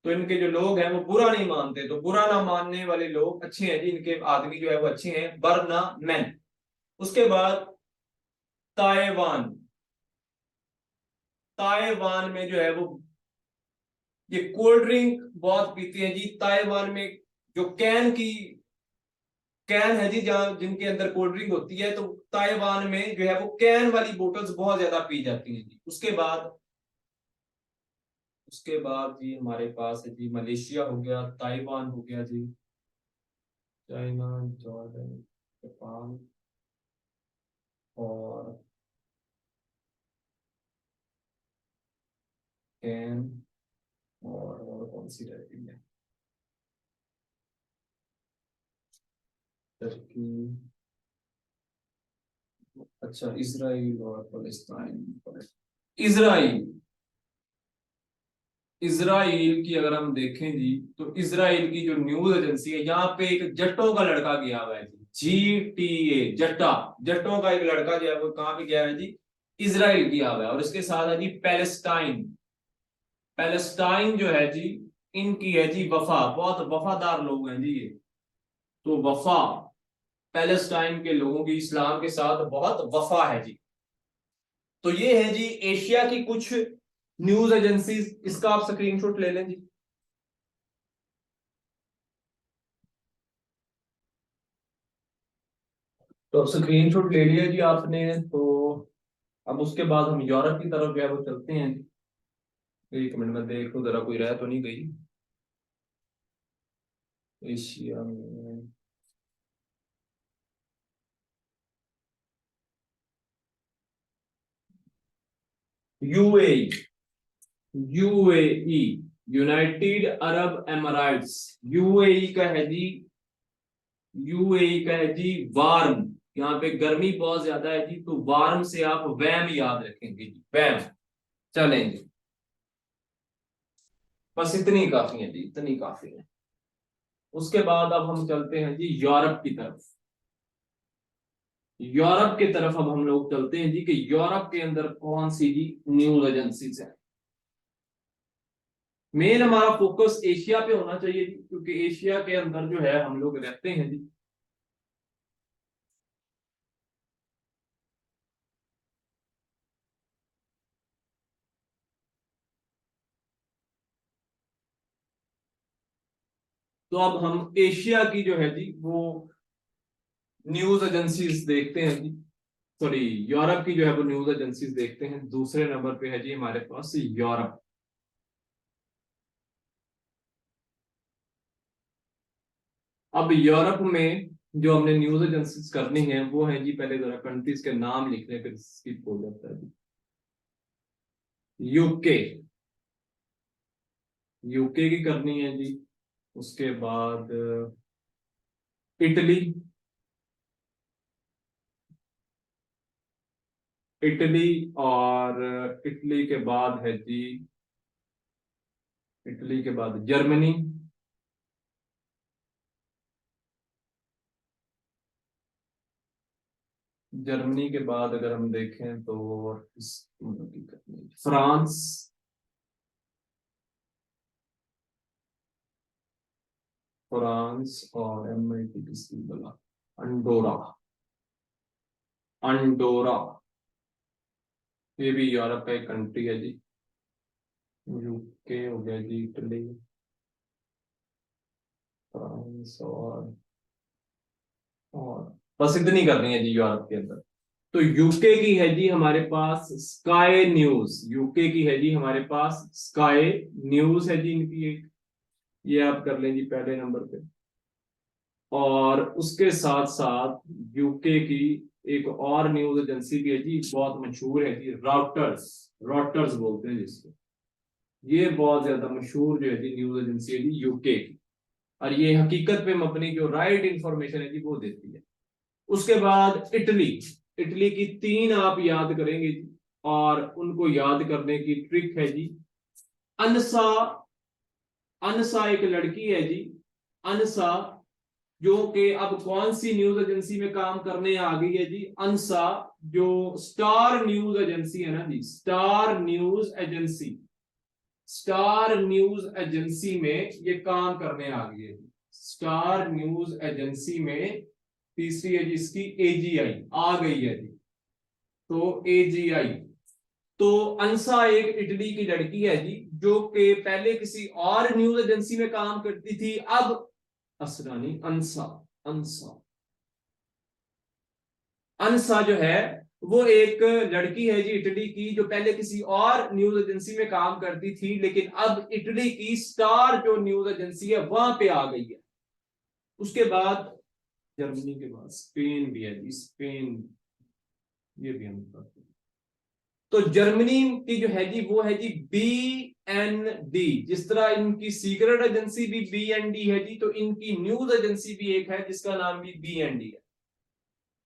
Speaker 1: तो इनके जो लोग हैं वो बुरा नहीं मानते, तो बुरा ना मानने वाले लोग अच्छे हैं जी, इनके आदमी जो है वो अच्छे हैं, बरनामेन। उसके बाद ताइवान। ताइवान में जो है वो ये कोल्ड ड्रिंक बहुत पीते हैं जी। ताइवान में जो कैन है जी, जहां जिनके अंदर कोल्ड ड्रिंक होती है, तो ताइवान में जो है वो कैन वाली बोतल्स बहुत ज्यादा पी जाती हैं जी। उसके बाद जी हमारे पास है जी मलेशिया हो गया, ताइवान हो गया जी, चाइना, जॉर्डन, जापान और कैन, और कौन सी रह गई है, टर्की, अच्छा इसराइल और फलस्तीन। इसराइल। इसराइल की अगर हम देखें जी, तो इसराइल की जो न्यूज एजेंसी है, यहाँ पे एक जट्टों का लड़का गया हुआ है जी, GTA जट्टा। जट्टों का एक लड़का जो है वो कहाँ पे गया है जी? इसराइल गया हुआ है। और इसके साथ है जी पैलेस्टाइन। पैलेस्टाइन जो है जी, इनकी है जी वफा, बहुत वफादार लोग हैं जी ये। तो वफा, पैलेस्टाइन के लोगों की इस्लाम के साथ बहुत वफा है जी। तो ये है जी एशिया की कुछ न्यूज एजेंसी। इसका आप स्क्रीनशॉट ले लें जी। तो अब स्क्रीनशॉट ले लिया जी आपने, तो अब उसके बाद हम यूरोप की तरफ जो है वो चलते हैं। एक मिनट में देखो जरा कोई रह तो नहीं गई एशिया में। UAE. UAE, United Arab Emirates. UAE का है जी, यूएई का है जी वार्म। यहाँ पे गर्मी बहुत ज्यादा है जी, तो वार्म से आप वैम याद रखेंगे जी, वैम। चलेंगे, बस इतनी काफी है जी, इतनी काफी है। उसके बाद अब हम चलते हैं जी यूरोप की तरफ। यूरोप की तरफ अब हम लोग चलते हैं जी कि यूरोप के अंदर कौन सी जी न्यूज एजेंसीज है। मेन हमारा फोकस एशिया पे होना चाहिए जी, क्योंकि एशिया के अंदर जो है हम लोग रहते हैं जी। तो अब हम एशिया की जो है जी वो न्यूज एजेंसीज देखते हैं जी। सॉरी, यूरोप की जो है वो न्यूज एजेंसीज देखते हैं। दूसरे नंबर पे है जी हमारे पास यूरोप। अब यूरोप में जो हमने न्यूज एजेंसीज करनी है वो है जी, पहले जरा कंट्रीज के नाम लिख लें फिर स्किप हो जाता है जी। यूके, यूके की करनी है जी। उसके बाद इटली, इटली और इटली के बाद है जी, इटली के बाद जर्मनी, जर्मनी के बाद अगर हम देखें तो फ्रांस, फ्रांस और एमआईटी किसकी बोला, अंडोरा, अंडोरा ये भी यूरोप का एक कंट्री है जी। यूके हो गया जी, इटली, फ्रांस और बस इतनी करनी है जी यूरोप के अंदर। तो यूके की है जी हमारे पास स्काई न्यूज, यूके की है जी हमारे पास स्काई न्यूज है जी इनकी एक, ये आप कर लें जी पहले नंबर पे। और उसके साथ साथ यूके की एक और न्यूज एजेंसी भी है जी, बहुत मशहूर है जी, रॉटर्स, रॉटर्स बोलते हैं जिसको। ये बहुत ज्यादा मशहूर जो है जी न्यूज एजेंसी है जी यूके की। और ये हकीकत पे अपनी जो राइट इंफॉर्मेशन है जी वो देती है। उसके बाद इटली, इटली की तीन आप याद करेंगे जी, और उनको याद करने की ट्रिक है जी, अनसा, अनसा एक लड़की है जी, अनसा, जो कि अब कौन सी न्यूज एजेंसी में काम करने आ गई है जी, अंसा, जो स्टार न्यूज एजेंसी है ना जी, Star News agency, Star News agency में ये काम करने आ गई है जी। स्टार न्यूज एजेंसी में तीसरी है जी इसकी एजीआई आ गई है जी। तो एजीआई, तो अंसा एक इटली की लड़की है जी, जो कि पहले किसी और न्यूज एजेंसी में काम करती थी, अब असरानी अंसा, अंसा, अंसा जो है वो एक लड़की है जी इटली की, जो पहले किसी और न्यूज एजेंसी में काम करती थी, लेकिन अब इटली की स्टार जो न्यूज एजेंसी है वहां पे आ गई है। उसके बाद जर्मनी के बाद स्पेन भी है जी, स्पेन, ये भी हम करते हैं। तो जर्मनी की जो है जी वो है जी बी एन डी, जिस तरह इनकी सीक्रेट एजेंसी भी बी एन डी है जी, तो इनकी न्यूज एजेंसी भी एक है जिसका नाम भी बी एन डी है।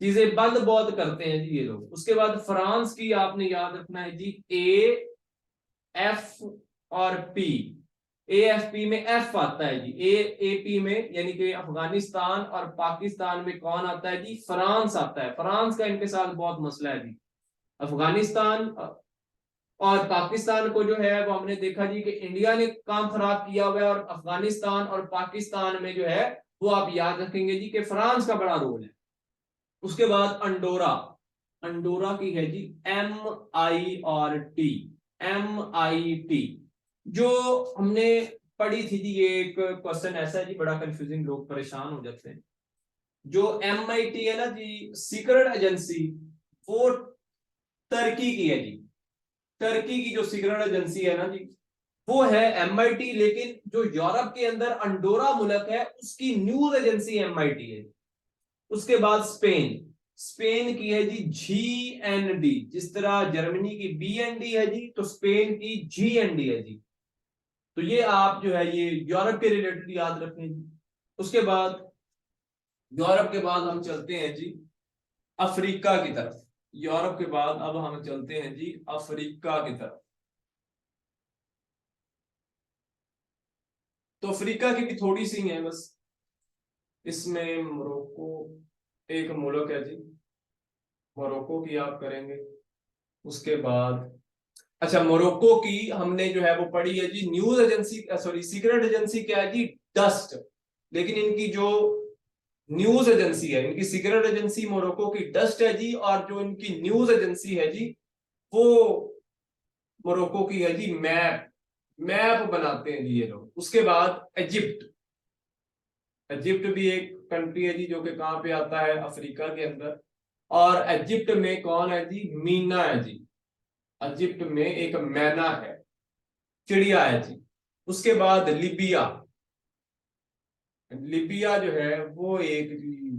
Speaker 1: चीजें बंद बहुत करते हैं जी ये लोग। उसके बाद फ्रांस की आपने याद रखना है जी, ए एफ और पी, ए एफ पी में एफ आता है जी, ए पी में यानी कि अफगानिस्तान और पाकिस्तान में कौन आता है जी, फ्रांस आता है। फ्रांस का इनके साथ बहुत मसला है जी। अफगानिस्तान और पाकिस्तान को जो है वो हमने देखा जी कि इंडिया ने काम खराब किया हुआ है, और अफगानिस्तान और पाकिस्तान में जो है वो आप याद रखेंगे जी कि फ्रांस का बड़ा रोल है। उसके बाद अंडोरा, अंडोरा की है जी एम आई और टी, एम आई टी, जो हमने पढ़ी थी जी। ये एक क्वेश्चन ऐसा है जी, बड़ा कंफ्यूजिंग, लोग परेशान हो जाते हैं। जो एम आई टी है ना जी, सीक्रेट एजेंसी, वो टर्की की है जी। टर्की की जो सीक्रेट एजेंसी है ना जी वो है एमआईटी, लेकिन जो यूरोप के अंदर अंडोरा मुल्क है उसकी न्यूज एजेंसी एमआईटी है। उसके बाद स्पेन, स्पेन की है जी जी एन डी, जिस तरह जर्मनी की बी एन डी है जी, तो स्पेन की जी एन डी है जी। तो ये आप जो है ये यूरोप के रिलेटेड याद रखें जी। उसके बाद यूरोप के बाद हम चलते हैं जी अफ्रीका की तरफ। यूरोप के बाद अब हम चलते हैं जी अफ्रीका की तरफ। तो अफ्रीका की भी थोड़ी सी है बस। इसमें मोरक्को एक मुल्क है जी, मोरक्को की आप करेंगे। उसके बाद अच्छा, मोरक्को की हमने जो है वो पढ़ी है जी, news agency sorry secret agency क्या है जी, डस्ट। लेकिन इनकी जो न्यूज एजेंसी है, इनकी सीक्रेट एजेंसी मोरक्को की डस्ट है जी, और जो इनकी न्यूज एजेंसी है जी वो मोरक्को की है जी मैप। मैप बनाते हैं जी ये लोग। उसके बाद इजिप्ट, इजिप्ट भी एक कंट्री है जी जो कि कहाँ पे आता है, अफ्रीका के अंदर। और इजिप्ट में कौन है जी, मीना है जी। इजिप्ट में एक मैना है, चिड़िया है जी। उसके बाद लिबिया, लिबिया जो है वो एक जी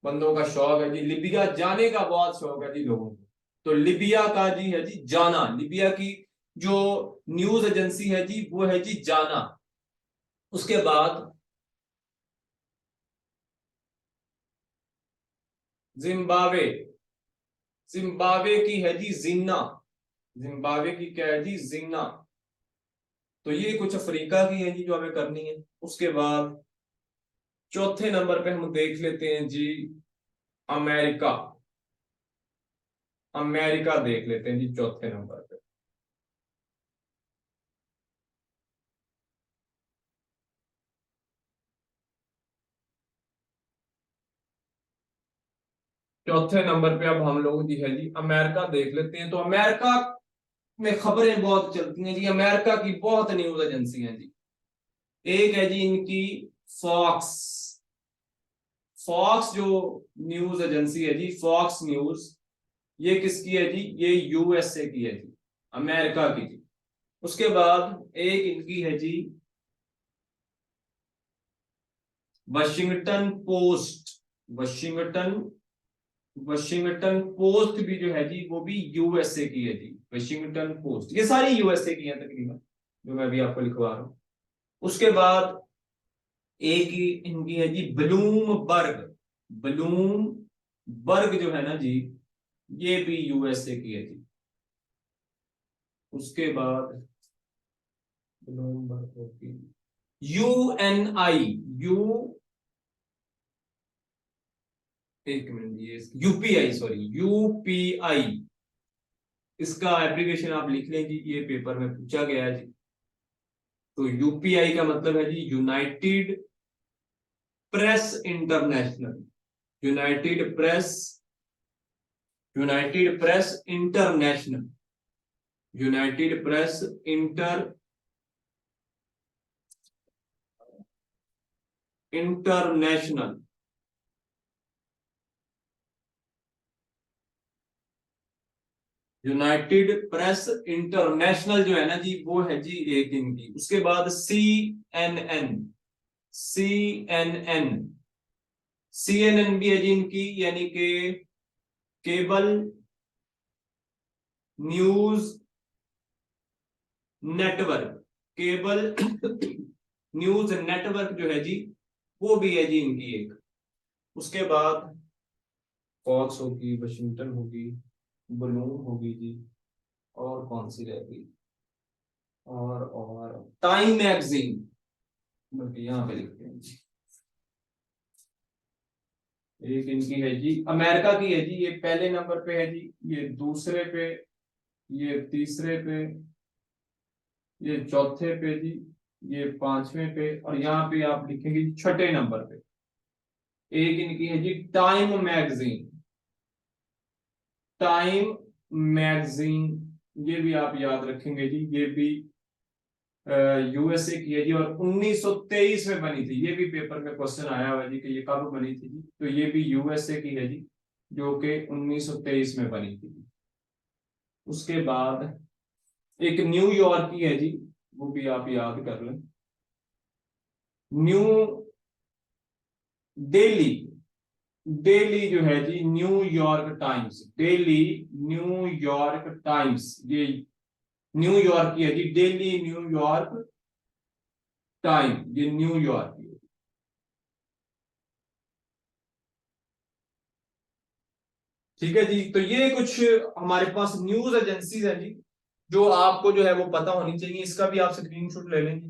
Speaker 1: बंदों का शौक है जी, लिबिया जाने का बहुत शौक है जी लोगों को। तो लिबिया का जी है जी जाना, लिबिया की जो न्यूज एजेंसी है जी वो है जी जाना। उसके बाद जिम्बाब्वे, जिम्बाब्वे की है जी जिन्ना, जिम्बाब्वे की क्या है जी जिन्ना। तो ये कुछ अफ्रीका की है जी जो हमें करनी है। उसके बाद चौथे नंबर पे हम देख लेते हैं जी अमेरिका, अमेरिका देख लेते हैं जी चौथे नंबर पे। चौथे नंबर पे अब हम लोग जी है जी अमेरिका देख लेते हैं। तो अमेरिका में खबरें बहुत चलती हैं जी, अमेरिका की बहुत न्यूज एजेंसी हैं जी। एक है जी इनकी फॉक्स, फॉक्स जो न्यूज एजेंसी है जी, फॉक्स न्यूज, ये किसकी है जी, ये यूएसए की है जी, अमेरिका की जी। उसके बाद एक इनकी है जी Washington post, Washington, Washington post भी जो है जी वो भी यूएसए की है जी, वशिंगटन पोस्ट। ये सारी यूएसए की है तकरीबन, जो मैं भी आपको लिखवा रहा हूं। उसके बाद एक ही इनकी है जी ब्लूमबर्ग, ब्लूमबर्ग जो है ना जी ये भी यूएसए की है जी। उसके बाद ब्लूमबर्ग होगी यूएनआई, यू, एक मिनट, ये यूपीआई, सॉरी यूपीआई, इसका एप्लीकेशन आप लिख लें जी, ये पेपर में पूछा गया है जी। तो यूपीआई का मतलब है जी United Press International, United Press, United Press International, United Press International. United Press International जो है ना जी वो है जी एक दिन की। उसके बाद C N N, C N N, C N N भी है जी इनकी, यानी कि cable news network, cable news network जो है जी वो भी है जी इनकी एक। उसके बाद फॉक्स होगी, वशिंगटन होगी, बलून होगी जी, और कौन सी रह गई, और टाइम मैगजीन, बल्कि यहाँ पे लिखते हैं जी। एक इनकी है जी अमेरिका की है जी, ये पहले नंबर पे है जी, ये दूसरे पे, ये तीसरे पे, ये चौथे पे जी, ये पांचवें पे, और यहाँ पे आप लिखेंगे जी छठे नंबर पे। एक इनकी है जी टाइम मैगजीन, टाइम मैगजीन, ये भी आप याद रखेंगे जी, ये भी यूएसए की है जी, और 1923 में बनी थी। ये भी पेपर में क्वेश्चन आया हुआ है जी कि ये कब बनी थी जी, तो ये भी यूएसए की है जी, जो कि 1923 में बनी थी। उसके बाद एक न्यूयॉर्क की है जी, वो भी आप याद कर लें, न्यू डेली, डेली जो है जी New York Times, Daily New York Times, ये न्यूयॉर्क की है जी, डेली न्यूयॉर्क टाइम, ये न्यूयॉर्क की है। ठीक है जी, तो ये कुछ हमारे पास न्यूज एजेंसीज है जी जो आपको जो है वो पता होनी चाहिए। इसका भी आप स्क्रीनशॉट ले लेंगे।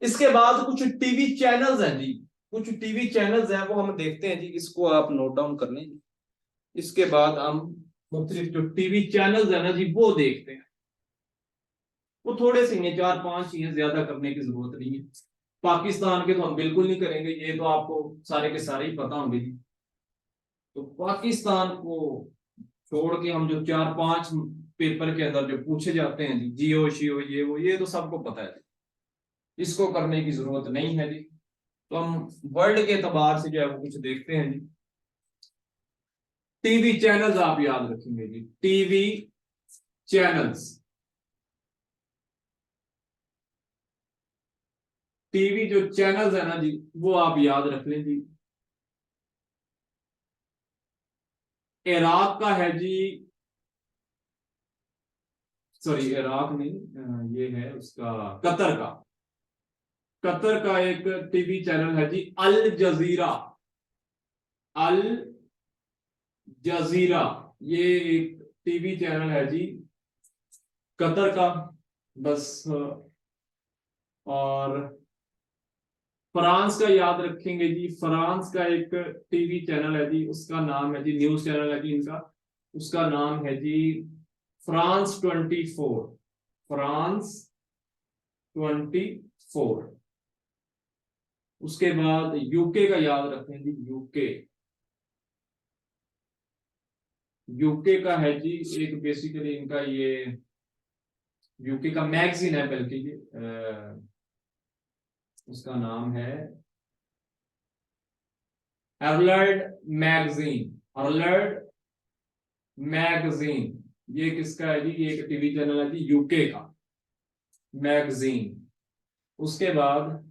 Speaker 1: इसके बाद कुछ टीवी चैनल्स हैं जी, कुछ टीवी चैनल्स हैं वो हम देखते हैं जी, इसको आप नोट डाउन कर लें। इसके बाद हम मुख्तलिफ जो टीवी चैनल्स है ना जी वो देखते हैं। वो थोड़े से हैं, 4-5 ही हैं, ज्यादा करने की जरूरत नहीं है। पाकिस्तान के तो हम बिल्कुल नहीं करेंगे, ये तो आपको सारे के सारे ही पता होंगे जी। तो पाकिस्तान को छोड़ के हम जो 4-5 पेपर के अंदर जो पूछे जाते हैं जी, जियो शियो ये वो, ये तो सबको पता है जी, इसको करने की जरूरत नहीं है जी। तो हम वर्ल्ड के एतबार से जो है वो कुछ देखते हैं जी। टीवी चैनल्स आप याद रखेंगे जी, टीवी चैनल्स। टीवी जो चैनल्स है ना जी वो आप याद रख लें जी। इराक का है जी, सॉरी इराक नहीं, ये है उसका कतर का। कतर का एक टीवी चैनल है जी, अल जजीरा। अल जजीरा, ये एक टीवी चैनल है जी कतर का। बस और फ्रांस का याद रखेंगे जी, फ्रांस का एक टीवी चैनल है जी, उसका नाम है जी, न्यूज चैनल है जी इनका, उसका नाम है जी France 24। France 24। उसके बाद यूके का याद रखें जी, यूके। यूके का है जी एक, बेसिकली इनका ये यूके का मैगजीन है, बल्कि ये उसका नाम है हर्लड मैगजीन। हर्लड मैगजीन, ये किसका है जी, ये एक टीवी चैनल है जी यूके का, मैगजीन। उसके बाद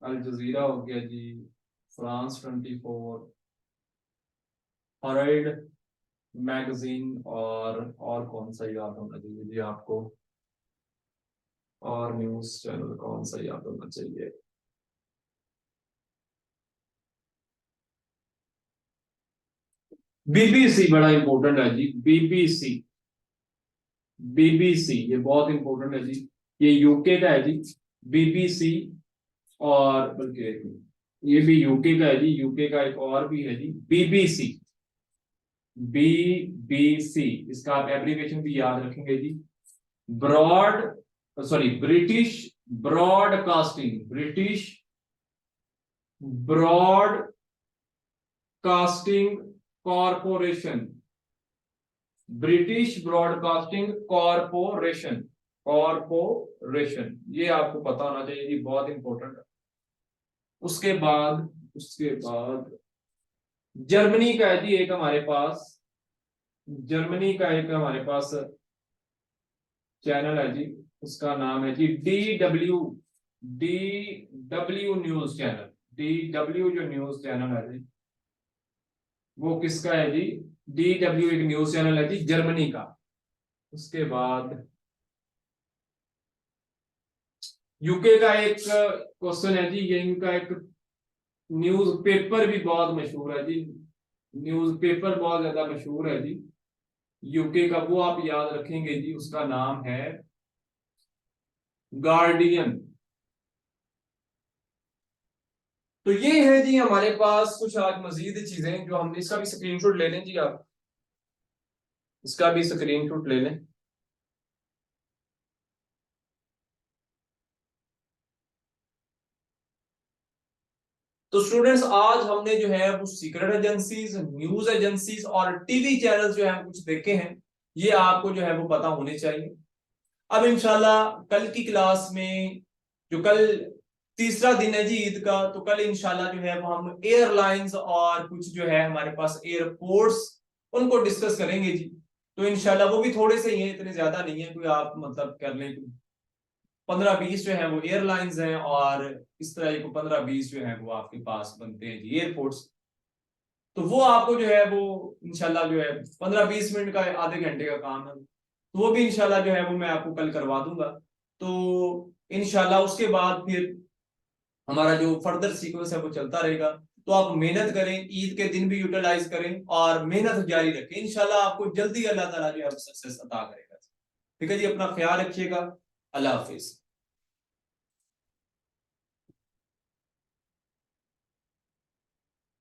Speaker 1: अल जजीरा हो गया जी, France 24, हर्ल्ड मैगजीन, और कौन सा याद होना चाहिए जी आपको, और न्यूज चैनल कौन सा याद होना चाहिए। बीबीसी बड़ा इंपॉर्टेंट है जी, बीबीसी। बीबीसी ये बहुत इंपॉर्टेंट है जी, ये यूके का है जी, बीबीसी। और बल्कि ये भी यूके का है जी, यूके का एक और भी है जी, बीबीसी। बीबीसी, इसका आप एब्रीविएशन भी याद रखेंगे जी, broad, sorry British Broadcasting, British Broadcasting Corporation, British Broadcasting Corporation, corporation, ये आपको पता होना चाहिए जी, बहुत इंपॉर्टेंट है। उसके बाद जर्मनी का है जी एक हमारे पास, जर्मनी का एक हमारे पास चैनल है जी, उसका नाम है G D W news channel. D W जो न्यूज चैनल है जी, वो किसका है जी, डी डब्ल्यू एक न्यूज चैनल है जी जर्मनी का। उसके बाद यूके का एक क्वेश्चन है जी, ये इनका एक न्यूज पेपर भी बहुत मशहूर है जी, न्यूज पेपर बहुत ज्यादा मशहूर है जी यूके का, वो आप याद रखेंगे जी, उसका नाम है गार्डियन। तो ये है जी हमारे पास कुछ आज मजीद चीजें जो हमने, इसका भी स्क्रीनशॉट ले लें जी आप, इसका भी स्क्रीनशॉट ले लें। तो स्टूडेंट्स आज हमने जो है वो सीक्रेट एजेंसीज, न्यूज एजेंसीज और टीवी चैनल्स जो है हम कुछ देखे हैं, ये आपको जो है वो पता होने चाहिए। अब इंशाल्लाह कल की क्लास में, जो कल तीसरा दिन है जी ईद का, तो कल इंशाल्लाह जो है वो हम एयरलाइंस और कुछ जो है हमारे पास एयरपोर्ट्स, उनको डिस्कस करेंगे जी। तो इंशाल्लाह वो भी थोड़े से ही हैं, इतने ज्यादा नहीं है, कोई आप मतलब कर लें 15-20 जो है वो एयरलाइंस हैं, और इस तरह को 15-20 जो है वो आपके पास बनते हैं जी एयरपोर्ट्स। तो वो आपको जो है वो इंशाल्लाह जो है 15-20 मिनट का, आधे घंटे का काम है, तो वो भी इंशाल्लाह जो है वो मैं आपको कल करवा दूंगा। तो इंशाल्लाह उसके बाद फिर हमारा जो फर्दर सीक्वेंस है वो चलता रहेगा। तो आप मेहनत करें, ईद के दिन भी यूटिलाइज करें और मेहनत जारी रखें। इंशाल्लाह आपको जल्दी अल्लाह ताला जो है सक्सेस अता करेगा। ठीक है जी, अपना ख्याल रखिएगा। अल्लाह हाफिज।